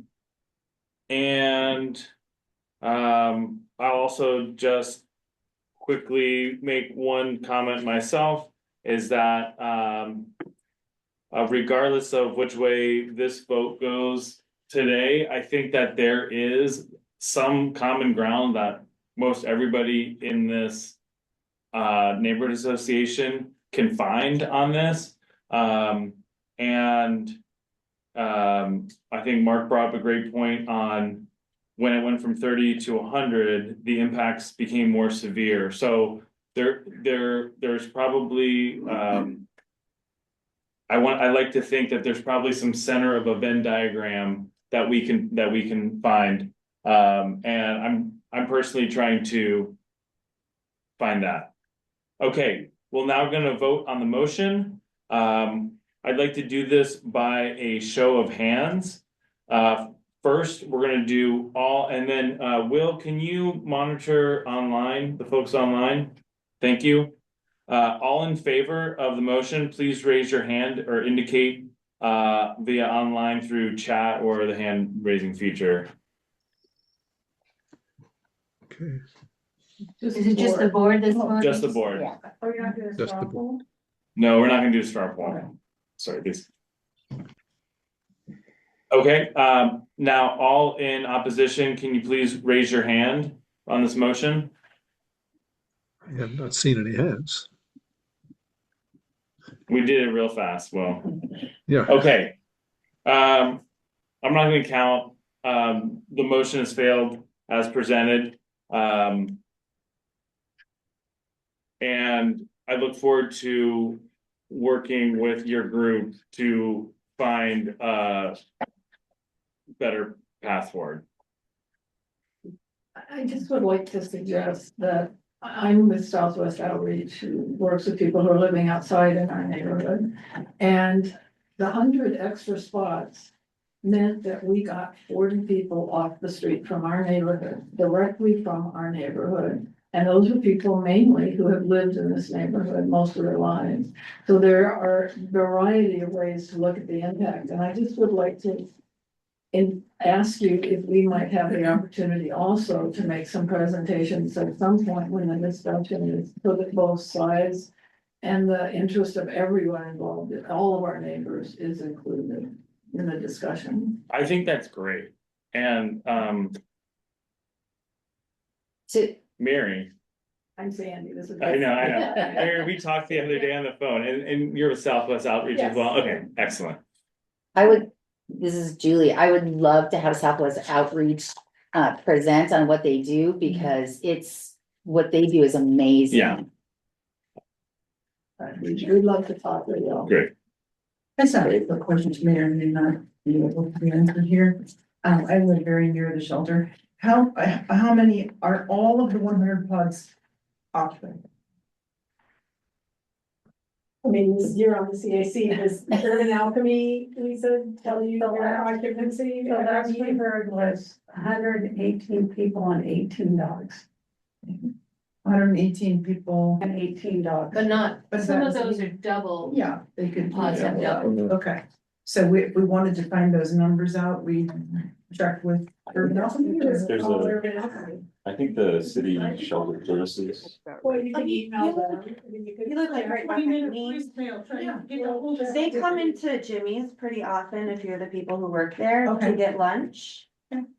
also just quickly make one comment myself, is that regardless of which way this vote goes today, I think that there is some common ground that most everybody in this neighborhood association can find on this. I think Mark brought up a great point on when it went from 30 to 100, the impacts became more severe. So there's probably I like to think that there's probably some center of a Venn diagram that we can find. And I'm personally trying to find that. Okay, we're now gonna vote on the motion. I'd like to do this by a show of hands. First, we're gonna do all, and then, Will, can you monitor online, the folks online? Thank you. All in favor of the motion, please raise your hand or indicate via online through chat or the hand raising feature. Okay, Is it just the board that's voting? Just the board. Yeah. Are you not doing a Just straw the- poll? No, we're not gonna do a straw poll. Sorry, this. Okay, now all in opposition, can you please raise your hand on this motion? I have not seen any hands. We did it real fast, Will. Yeah, Okay. I'm not gonna count, the motion has failed as presented. And I look forward to working with your group to find a better path forward. I just would like to suggest that I'm with Southwest Outreach, who works with people who are living outside in our neighborhood. And the 100 extra spots meant that we got 40 people off the street from our neighborhood, directly from our neighborhood. And those are people mainly who have lived in this neighborhood most of their lives. So there are a variety of ways to look at the impact, and I just would like to ask you if we might have the opportunity also to make some presentations at some point when the discussion is put at both sides. And the interest of everyone involved, all of our neighbors, is included in the discussion. I think that's great. And To, Mary, I'm Sandy, this is. I know. Mary, we talked the other day on the phone and you're with Southwest Outreach as well. Okay, excellent. this is Julie, I would love to have Southwest Outreach present on what they do, because what they do is amazing. Yeah. We'd love to talk with you all. Great. That's not a question to Mayor, and not be able to be answered here. I live very near the shelter. How many are all of the 100 pods occupied? I mean, you're on the CAC, does Urban Alchemy, Lisa, tell you their occupancy? So last we heard was 118 people and 18 dogs. 118 people. And 18 dogs. But Some of that's- those are double. Yeah, they could. Pods have double. Okay, so we wanted to find those numbers out, we checked with Urban Alchemy. There's a- Urban Alchemy. I think the city shelter services. Well, you can email them. I mean, You live like right behind me. They come into Jimmy's pretty often if you're the people who work there Okay. to get lunch.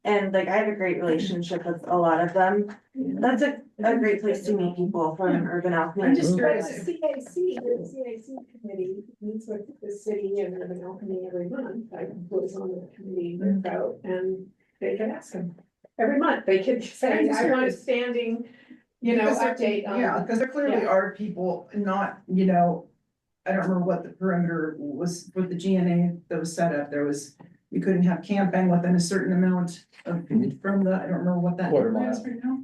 And like I have a great relationship with a lot of them. That's a great place to meet people from Urban Alchemy. I'm just But curious. CAC, the CAC committee meets with the city and Urban Alchemy every month. I was on the committee about, and they can ask them. Every month, they could say, I want a standing, update on. Yeah, because there clearly are people not, I don't remember what the perimeter was with the GNA that was set up. There was, you couldn't have camping within a certain amount of, from the, I don't remember what that. Quarter number is mile. right now.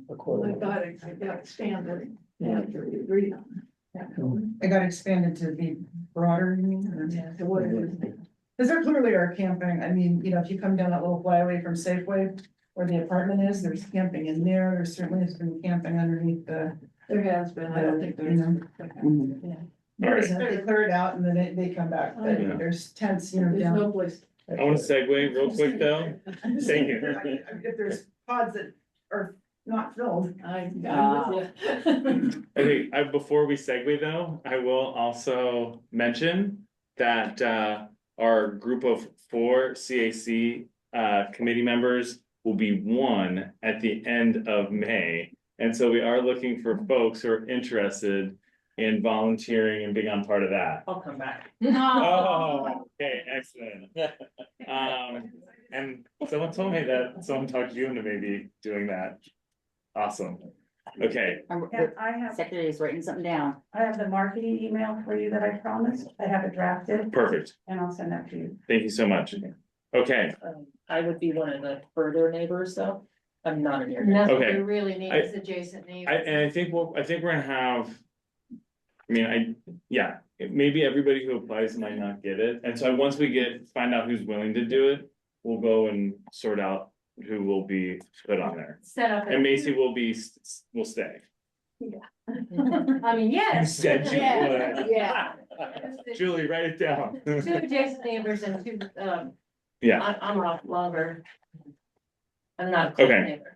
I got it, I got expanded. Yeah, we agreed on It got expanded to be broader, you mean? or- that. So what it is. Because there clearly are camping, I mean, if you come down that little flyway from Safeway where the apartment is, there's camping in there, there certainly has been camping underneath the. There has been, I don't think there's. There isn't, they clear it out and then they come back, but Yeah. there's tents, There's down. no place. I want to segue real quick though. Thank you. If there's pods that are not filled. I'm with you. Okay, before we segue though, I will also mention that our group of 4 CAC committee members will be 1 at the end of May. And so we are looking for folks who are interested in volunteering and being on part of that. I'll come back. Oh, okay, excellent. And someone told me that someone talked you into maybe doing that. Awesome. Okay, Yeah, I have, Secretary is writing something down. I have the marketing email for you that I promised. I have it drafted perfect. and I'll send that to you. Thank you so much. Okay, I would be one of the further neighbors though. I'm not in your. And that's what Okay. we really need is adjacent neighbors. I think I think we're gonna have. I mean, yeah, maybe everybody who applies might not get it, and so once we find out who's willing to do it, we'll go and sort out who will be put on there. Set up. And Macy will stay. I mean, yes. Said you Yeah, would. yeah. Julie, write it down. Two adjacent neighbors and two, Yeah, I'm a lot longer. I'm not a close Okay. neighbor.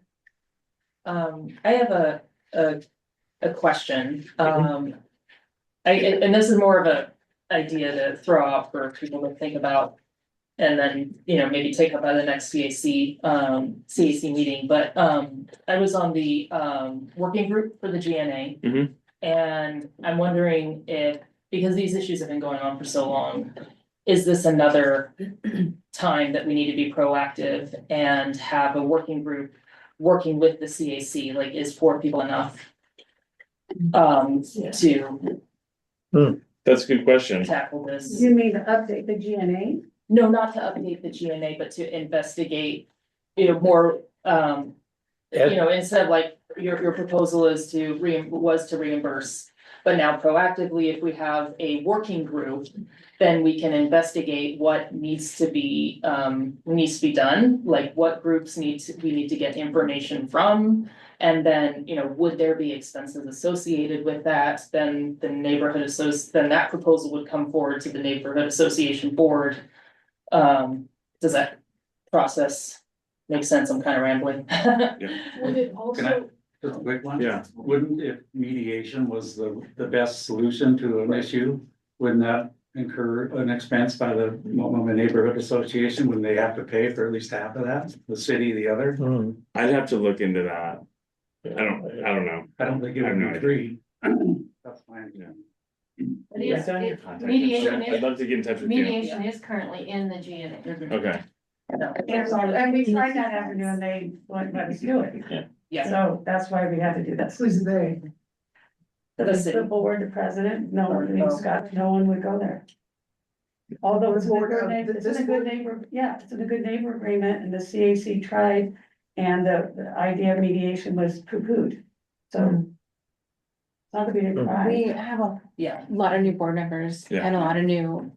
I have a question, and this is more of a idea to throw out for people to think about. And then, maybe take up by the next CAC meeting, but, I was on the, working group for the GNA. Mhm. And I'm wondering if, because these issues have been going on for so long, is this another time that we need to be proactive and have a working group working with the CAC, like is 4 people enough? To that's a good question. tackle this. You mean to update the GNA? No, not to update the GNA, but to investigate, more, instead of like, your proposal is to reimburse. But now proactively, if we have a working group, then we can investigate what needs to be done, like what groups we need to get information from. And then, would there be expenses associated with that? Then the then that proposal would come forward to the neighborhood association board. Does that process make sense? I'm kind of rambling. Would it also, Just a quick one? Yeah. Wouldn't, if mediation was the best solution to an issue, wouldn't that incur an expense by the Multnomah Neighborhood Association when they have to pay for at least half of that, the city, the other? I'd have to look into that. I don't know. I don't think it I have no would be idea. free. That's fine. Mediation I'd love to get in touch with you. mediation is currently in the GNA. Okay, And we tried that avenue and they wouldn't let us do it. Yeah. So that's why we had to do this. Who's they? The board, the president, no one, I mean, Scott, no one would go there. Although it's in a good neighbor, yeah, it's in a good neighbor agreement and the CAC tried. And the idea of mediation was poo-pooed, so. It's not that we didn't try. We have a lot of new board members Yeah. and a lot of new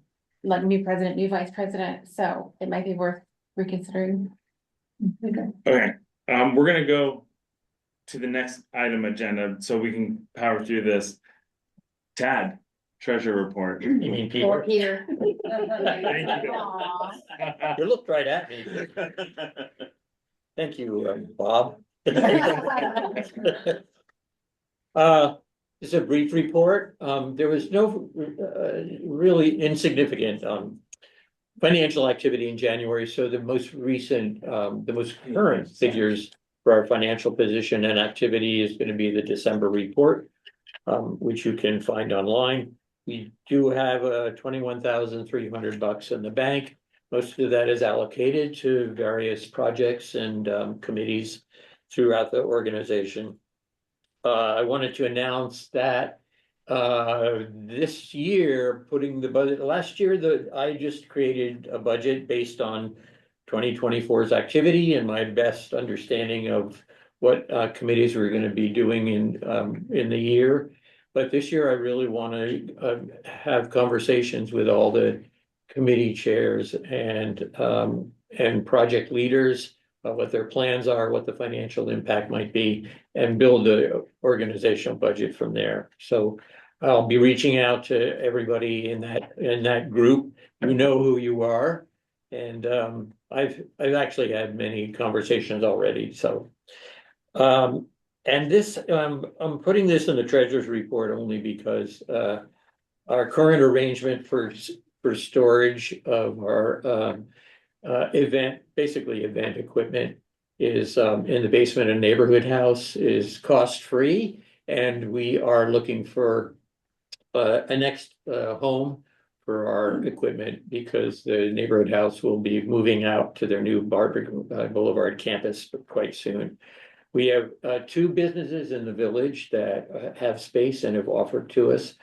president, new vice president, so it might be worth reconsidering. okay, we're gonna go to the next item agenda, so we can power through this. Tad, treasure report. You mean Or Peter? Peter. Thank you. Aw. You looked right at me. Thank you, Bob. It's a brief report. There was no really insignificant financial activity in January, so the most recent, the most current figures for our financial position and activity is going to be the December report, which you can find online. We do have $21,300 in the bank. Most of that is allocated to various projects and committees throughout the organization. I wanted to announce that this year, putting the budget, last year, I just created a budget based on 2024's activity and my best understanding of what committees we're going to be doing in the year. But this year, I really want to have conversations with all the committee chairs and project leaders, what their plans are, what the financial impact might be, and build the organizational budget from there. So I'll be reaching out to everybody in that group. You know who you are, and I've actually had many conversations already. So, and this I'm putting this in the treasurer's report only because our current arrangement for storage of our event equipment is in the basement of neighborhood house is cost-free, and we are looking for a next home for our equipment because the neighborhood house will be moving out to their new Boulevard campus quite soon. We have two businesses in the village that have space and have offered to us.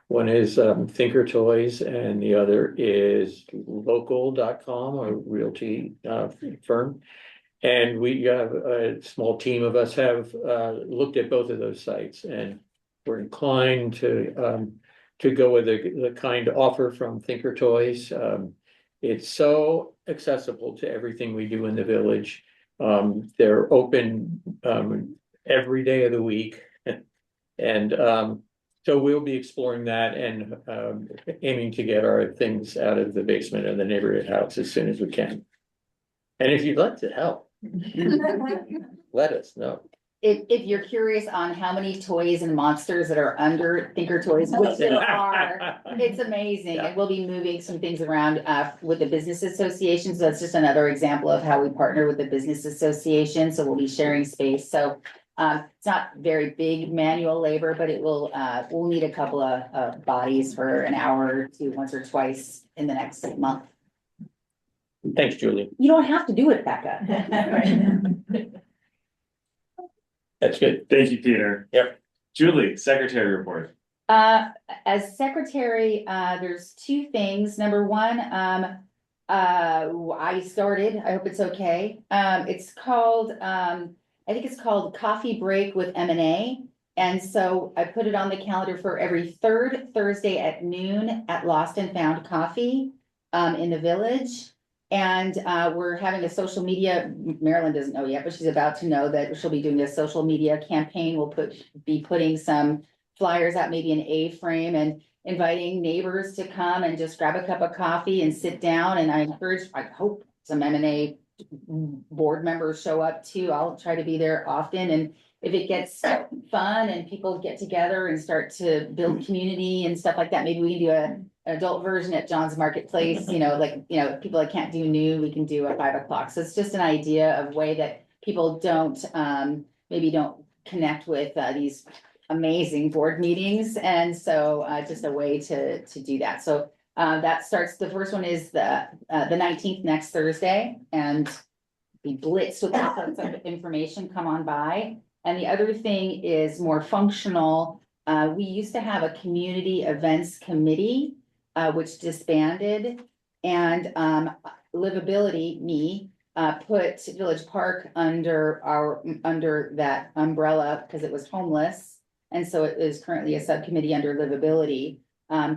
One is Thinker Toys and the other is local.com, a realty firm. And we have a small team of us have looked at both of those sites, and we're inclined to go with the kind offer from Thinker Toys. It's so accessible to everything we do in the village. They're open every day of the week. And so we'll be exploring that and aiming to get our things out of the basement of the neighborhood house as soon as we can. And if you'd like to help, let us know. If you're curious on how many toys and monsters that are under Thinker Toys, which there are, it's amazing. And we'll be moving some things around with the business association. So that's just another example of how we partner with the business association. So we'll be sharing space. So it's not very big manual labor, but it will, we'll need a couple of bodies for an hour or two, once or twice in the next month. Thanks, Julie. You don't have to do it, Becca. That's good. Thank you, Peter. Yep. Julie, secretary report. As secretary, there's two things. Number one, I started, I hope it's okay. It's called, I think it's called Coffee Break with M&A. And so I put it on the calendar for every third Thursday at noon at Lost and Found Coffee in the village. And we're having a social media, Marilyn doesn't know yet, but she's about to know that she'll be doing a social media campaign. We'll be putting some flyers out, maybe an A-frame, and inviting neighbors to come and just grab a cup of coffee and sit down. And I hope some M&A board members show up too. I'll try to be there often. And if it gets fun and people get together and start to build community and stuff like that, maybe we can do an adult version at John's Marketplace, people that can't do new, we can do at 5 o'clock. So it's just an idea of way that people don't connect with these amazing board meetings. And so just a way to do that. So that starts, the first one is the 19th, next Thursday, and be blitzed with lots of information, come on by. And the other thing is more functional. We used to have a community events committee, which disbanded, and Livability, put Village Park under that umbrella because it was homeless. And so it is currently a subcommittee under Livability.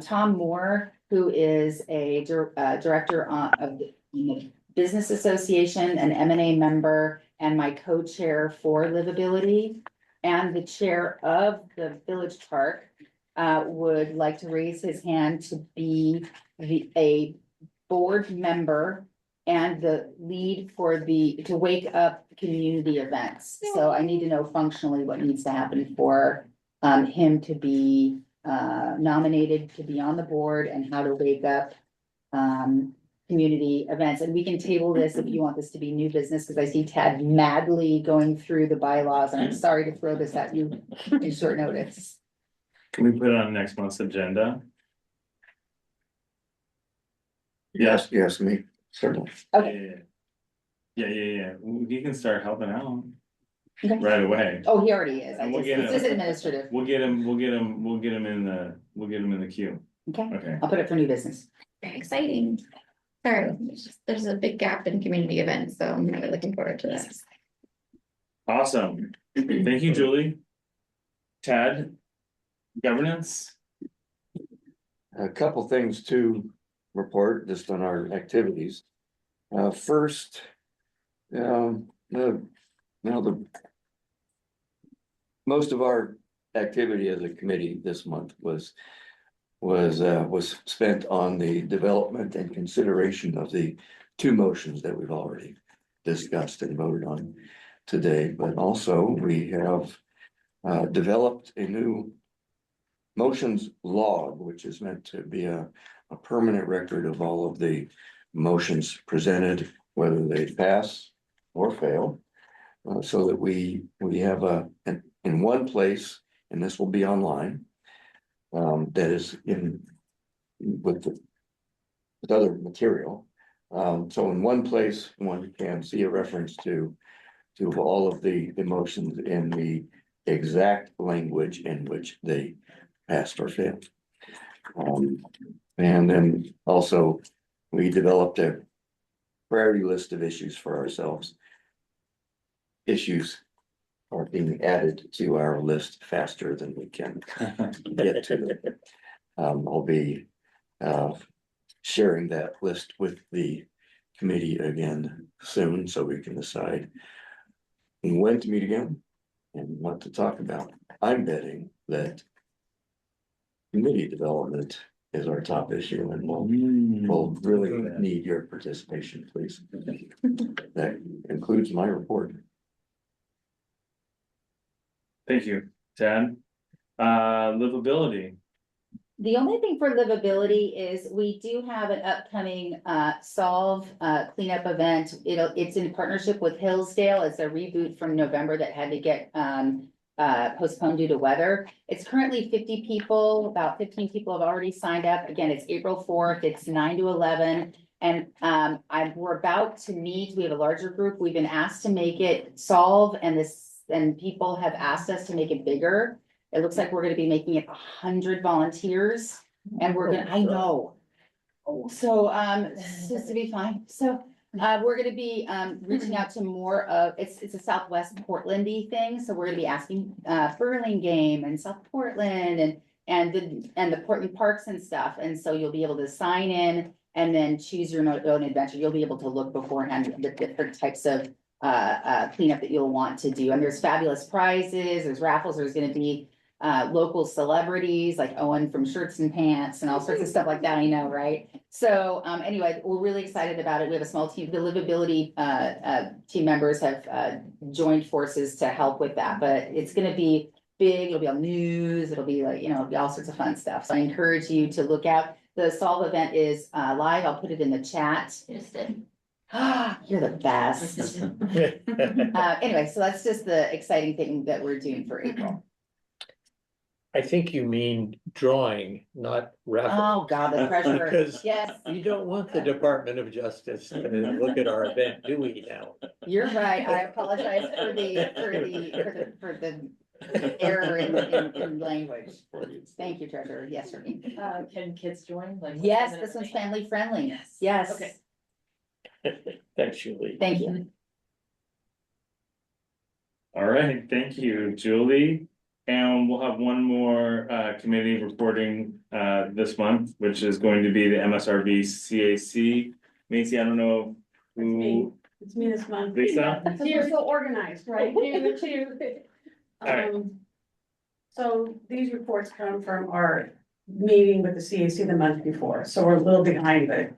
Tom Moore, who is a director of the Business Association, an M&A member, and my co-chair for Livability, and the chair of the Village Park, would like to raise his hand to be a board member and the lead for to wake up community events. So I need to know functionally what needs to happen for him to be nominated to be on the board, and how to wake up community events. And we can table this if you want this to be new business, because I see Tad madly going through the bylaws, and I'm sorry to throw this at you in short notice. Can we put it on next month's agenda? Yes, me, certainly. Okay. Yeah. You can start helping out Okay. right away. Oh, he already is. And we'll It's get just him. administrative. We'll get him in the queue. Okay, Okay. I'll put it for new business. Very exciting. Sorry, there's a big gap in community events, so I'm really looking forward to this. Awesome. Thank you, Julie. Tad, governance. A couple things to report just on our activities. First, most of our activity as a committee this month was spent on the development and consideration of the two motions that we've already discussed and voted on today. But also we have developed a new motions log, which is meant to be a permanent record of all of the motions presented, whether they pass or fail, so that we have in one place, and this will be online, that is with other material. So in one place, one can see a reference to to all of the motions in the exact language in which they passed or failed. And then also, we developed a priority list of issues for ourselves. Issues are being added to our list faster than we can get to them. I'll be sharing that list with the committee again soon, so we can decide when to meet again and what to talk about. I'm betting that committee development is our top issue, and we'll really need your participation, please. That concludes my report. Thank you, Ted. Livability. The only thing for livability is we do have an upcoming solve cleanup event. It's in partnership with Hillsdale. It's a reboot from November that had to get postponed due to weather. It's currently 50 people, about 15 people have already signed up. Again, it's April 4th, it's 9 to 11. And we're about to meet, we have a larger group. We've been asked to make it solve, and people have asked us to make it bigger. It looks like we're gonna be making it 100 volunteers, and I know. So, just to be fine, so, we're gonna be, reaching out to more of, it's a Southwest Portland-y thing, so we're gonna be asking, Burlingame and South Portland and the Portland parks and stuff, and so you'll be able to sign in and then choose your own adventure. You'll be able to look beforehand at the different types of cleanup that you'll want to do, and there's fabulous prizes, there's raffles, there's gonna be local celebrities like Owen from Shirts and Pants and all sorts of stuff like that, I know, right? So anyway, we're really excited about it. We have a small team, the livability team members have joined forces to help with that, but it's gonna be big, it'll be on news, it'll be like, it'll be all sorts of fun stuff. So I encourage you to look out. The Solve event is live, I'll put it in the chat. You're the best. Anyway, so that's just the exciting thing that we're doing for April. I think you mean drawing, not raffle. Oh, God, the pressure, Because yes, you don't want the Department of Justice to look at our event, do we now? you're right. I apologize for the error in language. Thank you, Treasurer. Yes, sir. Can kids join? Like, Yes, this one's family friendly. Yes. Okay. Thanks, Julie. Thank you. All right, thank you, Julie. And we'll have one more committee reporting this month, which is going to be the MSRB CAC. Macy, I don't know who. It's me this month. Lisa? You're so organized, right? You too. All right. So these reports come from our meeting with the CAC the month before, so we're a little behind, but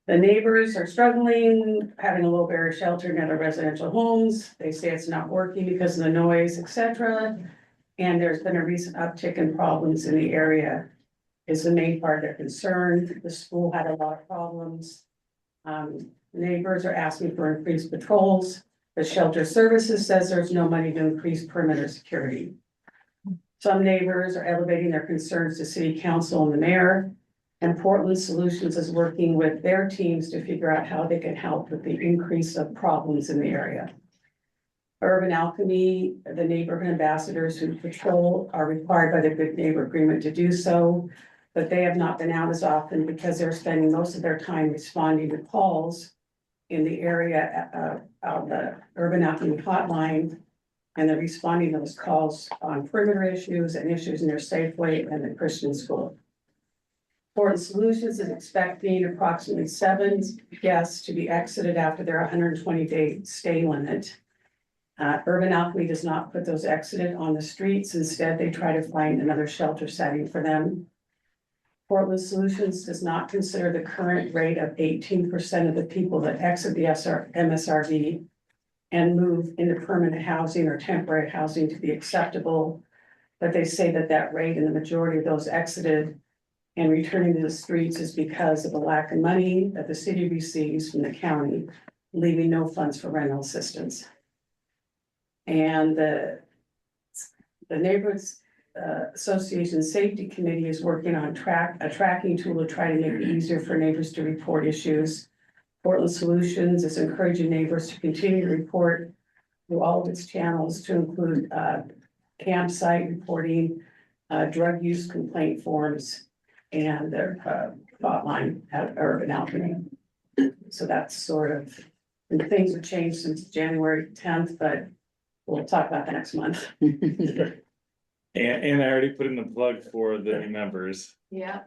the neighbors are struggling, having a low barrier shelter near their residential homes. They say it's not working because of the noise, etc. And there's been a recent uptick in problems in the area. Is the main part of their concern. The school had a lot of problems. Neighbors are asking for increased patrols. The shelter services says there's no money to increase perimeter security. Some neighbors are elevating their concerns to city council and the mayor. And Portland Solutions is working with their teams to figure out how they can help with the increase of problems in the area. Urban Alchemy, the neighborhood ambassadors who patrol are required by the Good Neighbor Agreement to do so, but they have not been out as often because they're spending most of their time responding to calls in the area of the Urban Alchemy hotline, and they're responding to those calls on perimeter issues and issues in their Safeway and the Christian school. Portland Solutions is expecting approximately 7 guests to be exited after their 120-day stay limit. Urban Alchemy does not put those exited on the streets. Instead, they try to find another shelter setting for them. Portland Solutions does not consider the current rate of 18% of the people that exit the MSRV and move into permanent housing or temporary housing to be acceptable. But they say that that rate and the majority of those exited and returning to the streets is because of the lack of money that the city receives from the county, leaving no funds for rental assistance. And the Neighborhoods Association Safety Committee is working on a tracking tool to try to make it easier for neighbors to report issues. Portland Solutions is encouraging neighbors to continue to report through all of its channels to include campsite reporting, drug use complaint forms, and their hotline at Urban Outreach. So that's sort of, and things have changed since January 10th, but we'll talk about that next month. And I already put in the plug for the new members. Yeah.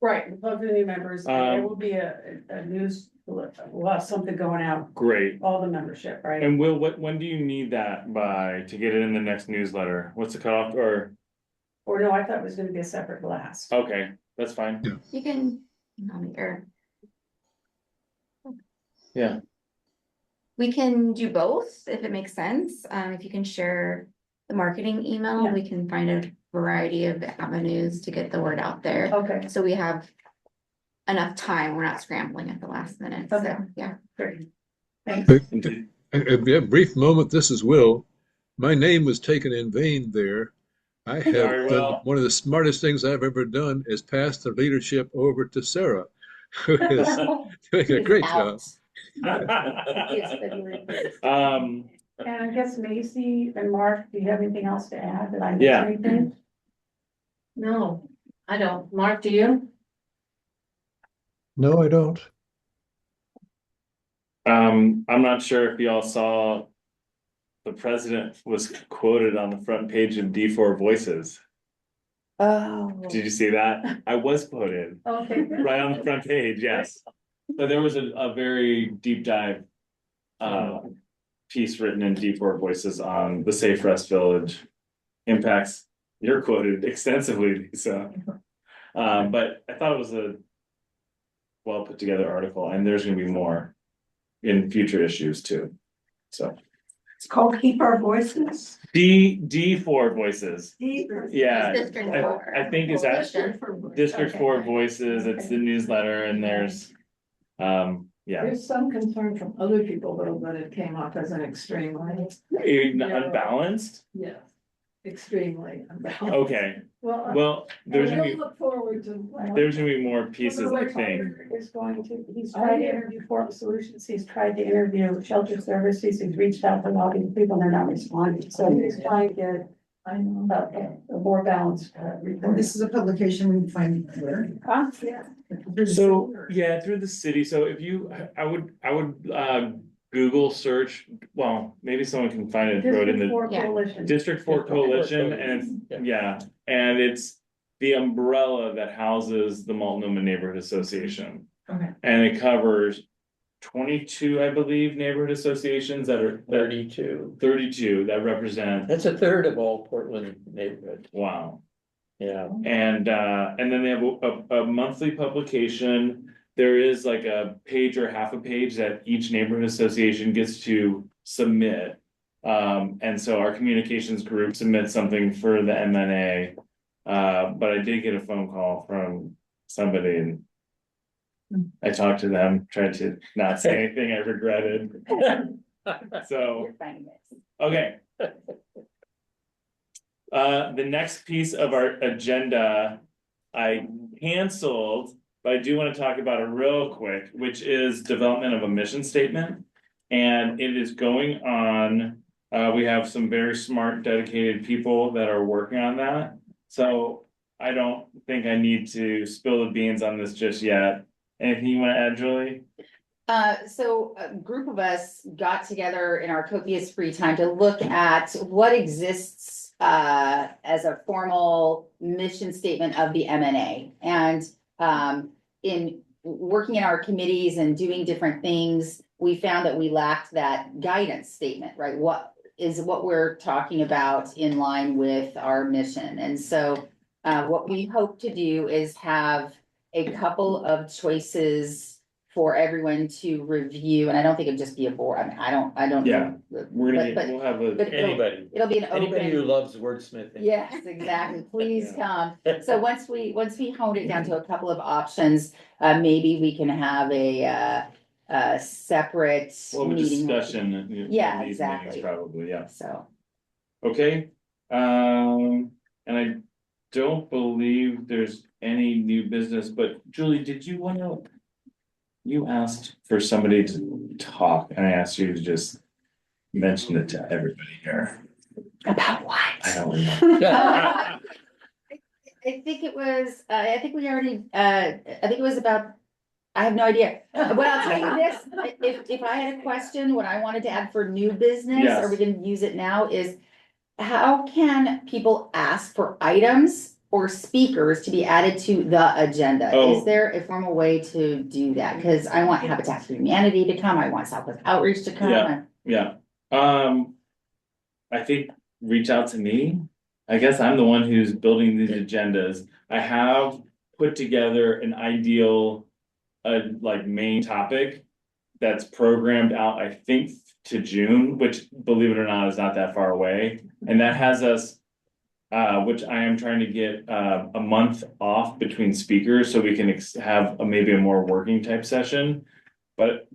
Right, the plug for the new members, there will be a news, we'll have something going out, Great. all the membership, right? And Will, when do you need that by to get it in the next newsletter? What's the cutoff or? Or no, I thought it was gonna be a separate blast. Okay, that's fine. You can, or Yeah. we can do both if it makes sense. If you can share the marketing email, Yeah. we can find a variety of avenues to get the word out there. Okay. So we have enough time. We're not scrambling at the last minute. So, Okay. yeah. Great. Thanks. A brief moment, this is Will. My name was taken in vain there. I have Sorry, done Will. one of the smartest things I've ever done is pass the leadership over to Sarah, who is doing a great job. And I guess Macy and Mark, do you have anything else to add? Did I miss Yeah. anything? No, I don't. Mark, do you? No, I don't. I'm not sure if y'all saw. The president was quoted on the front page of D4 Voices. Oh. Did you see that? I was quoted Okay. right on the front page, yes. But there was a very deep dive piece written in D4 Voices on the Safe Rest Village impacts. You're quoted extensively, Lisa. But I thought it was a well put together article, and there's gonna be more in future issues too. So It's called Keep Our Voices. D4 Voices. Yeah, District four. I think is that District Okay. 4 Voices, it's the newsletter and there's, yeah. There's some concern from other people though, that it came off as an extremely, Unbalanced, yeah, extremely unbalanced. okay, Well, well, there's gonna we'll be, look forward to. there's gonna be more pieces, I think. Is going to, he's tried to interview Portland Solutions, he's tried to interview Shelter Services, he's reached out to a lot of people, and they're not responding, so he's trying to get I know. a more balanced report. This is a publication we can find where? So, yeah, through the city, so if you, I would Google search, well, maybe someone can find it, and throw it in District the. 4 Yeah. Coalition. District 4 Coalition, and it's, yeah, and it's the umbrella that houses the Multnomah Neighborhood Association. Okay. And it covers 22, I believe, neighborhood associations that are 32 that represent, That's a third of all Portland neighborhoods. wow. Yeah. And then they have a monthly publication. There is like a page or half a page that each neighborhood association gets to submit. And so our communications group submits something for the MNA. But I did get a phone call from somebody and I talked to them, tried to not say anything I regretted. So, You're finding this. okay. The next piece of our agenda, I canceled, but I do want to talk about it real quick, which is development of a mission statement. And it is going on, we have some very smart, dedicated people that are working on that. So I don't think I need to spill the beans on this just yet. Anything you want to add, Julie? So a group of us got together in our copious free time to look at what exists as a formal mission statement of the MNA. And in working in our committees and doing different things, we found that we lacked that guidance statement, right? What is what we're talking about in line with our mission? And so what we hope to do is have a couple of choices for everyone to review, and I don't think it'd just be a board, I mean, I don't. Yeah, we're gonna, but- we'll have but Anybody, It'll be an anybody who open, loves wordsmithing. yes, exactly, please Yeah. come. So once we honed it down to a couple of options, maybe we can have a separate Well, a meeting. discussion. in Yeah, these meetings exactly. Probably, yeah. So, Okay, and I don't believe there's any new business, but Julie, did you want to you asked for somebody to talk, and I asked you to just mention it to everybody here. About what? I don't remember. I think it was, I think we already, I think it was about, I have no idea. Well, I'll tell you this, if I had a question, what I wanted to add for new business, Yes. or we can use it now, is how can people ask for items or speakers to be added to the agenda? Oh. Is there a formal way to do that? Cause I want Habitat for Humanity to come, I want Southwest Outreach to come. Yeah. Yeah, I think reach out to me. I guess I'm the one who's building these agendas. I have put together an ideal, like main topic that's programmed out, I think, to June, which, believe it or not, is not that far away. And that has us, which I am trying to get, a month off between speakers so we can have maybe a more working type session. But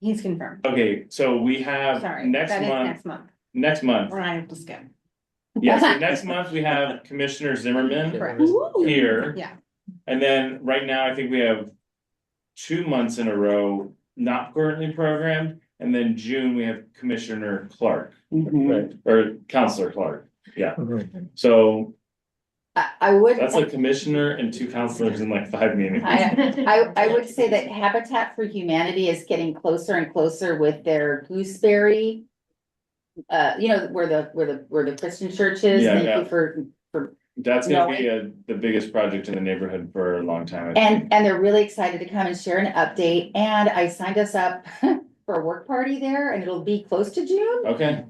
He's confirmed. okay, so we have Sorry, next that is month. next month. Next month, I have to skip. yes, so next month we have Commissioner Zimmerman Correct. here. Yeah. And then right now, I think we have 2 months in a row not currently programmed, and then June we have Commissioner Clark. Right, or Counselor Clark, yeah. So I would. that's a commissioner and 2 counselors in like 5 meetings. I would say that Habitat for Humanity is getting closer and closer with their gooseberry. You know, where the Christian church is, Yeah, thank yeah. you for. That's gonna be the biggest project in the neighborhood for a long time. I think. And they're really excited to come and share an update, and I signed us up for a work party there, and it'll be close to June. Okay,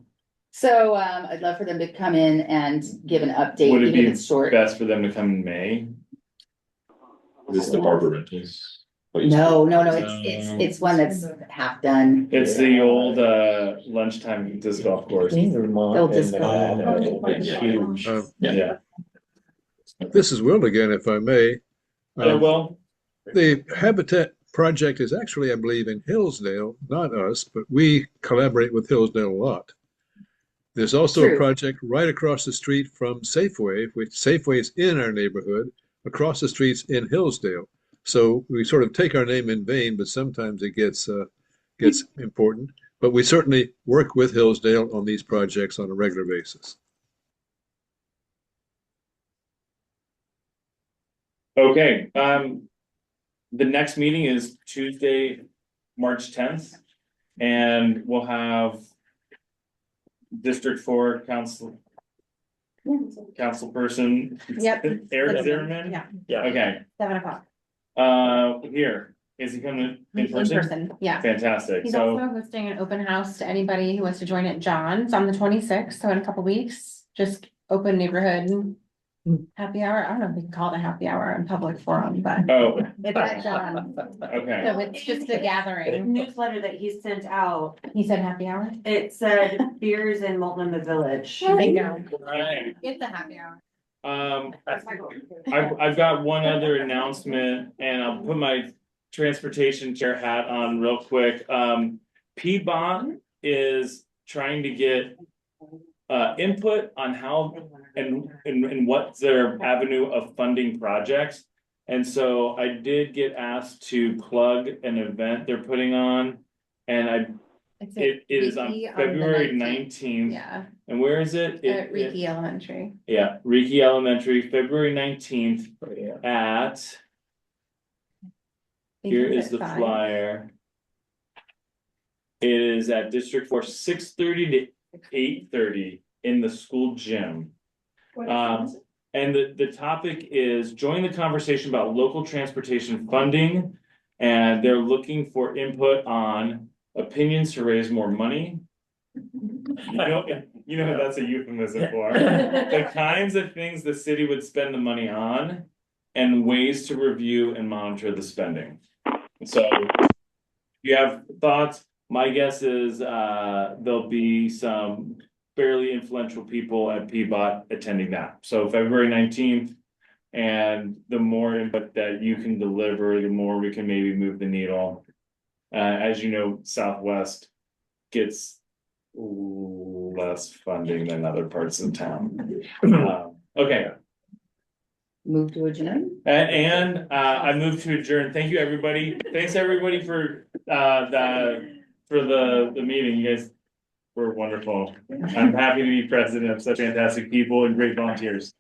So, I'd love for them to come in and give an update, would it even if be it's short. best for them to come in May? This is the Barber Rentals. No, it's one that's half done. It's the old lunchtime disc golf course. They'll just Huge. Yeah. This is Will again, if I may. Well, The Habitat project is actually, I believe, in Hillsdale, not us, but we collaborate with Hillsdale a lot. There's also True. a project right across the street from Safeway, which Safeway is in our neighborhood, across the streets in Hillsdale. So we sort of take our name in vain, but sometimes it gets important. But we certainly work with Hillsdale on these projects on a regular basis. okay, the next meeting is Tuesday, March 10th, and we'll have District 4 councilperson. Yep. Eric Zimmerman? Yeah. Okay, 7 o'clock. here, is he coming in In person? person, yeah. Fantastic, He's so, also hosting an open house to anybody who wants to join at John's on the 26th, so in a couple weeks, just open neighborhood happy hour. I don't know if we can call it a happy hour in public forum, but oh, it's at John's. okay, So it's just a gathering. Newsletter that he sent out, He said happy hour? it said beers in Multnomah Village. Bingo. alright. It's a happy hour. I've got one other announcement, and I'll put my transportation chair hat on real quick. PBOT is trying to get input on how and what's their avenue of funding projects. And so I did get asked to plug an event they're putting on, and it is on Riki February the 19th. Yeah, And where is it? at Riki Elementary. Yeah, Reiki Elementary, February 19th at, here is the flyer. It is at District 4, 6:30 to 8:30 in the school gym. And the topic is join the conversation about local transportation funding. And they're looking for input on opinions to raise more money. You know what that's a euphemism for. The kinds of things the city would spend the money on and ways to review and monitor the spending. So if you have thoughts, my guess is there'll be some fairly influential people at PBOT attending that. So February 19th, and the more input that you can deliver, the more we can maybe move the needle. As you know, Southwest gets less funding than other parts of town. Okay. Move to adjourn. I move to adjourn. Thank you, everybody. Thanks, everybody, for the meeting. You guys were wonderful. I'm happy to be president of such fantastic people and great volunteers.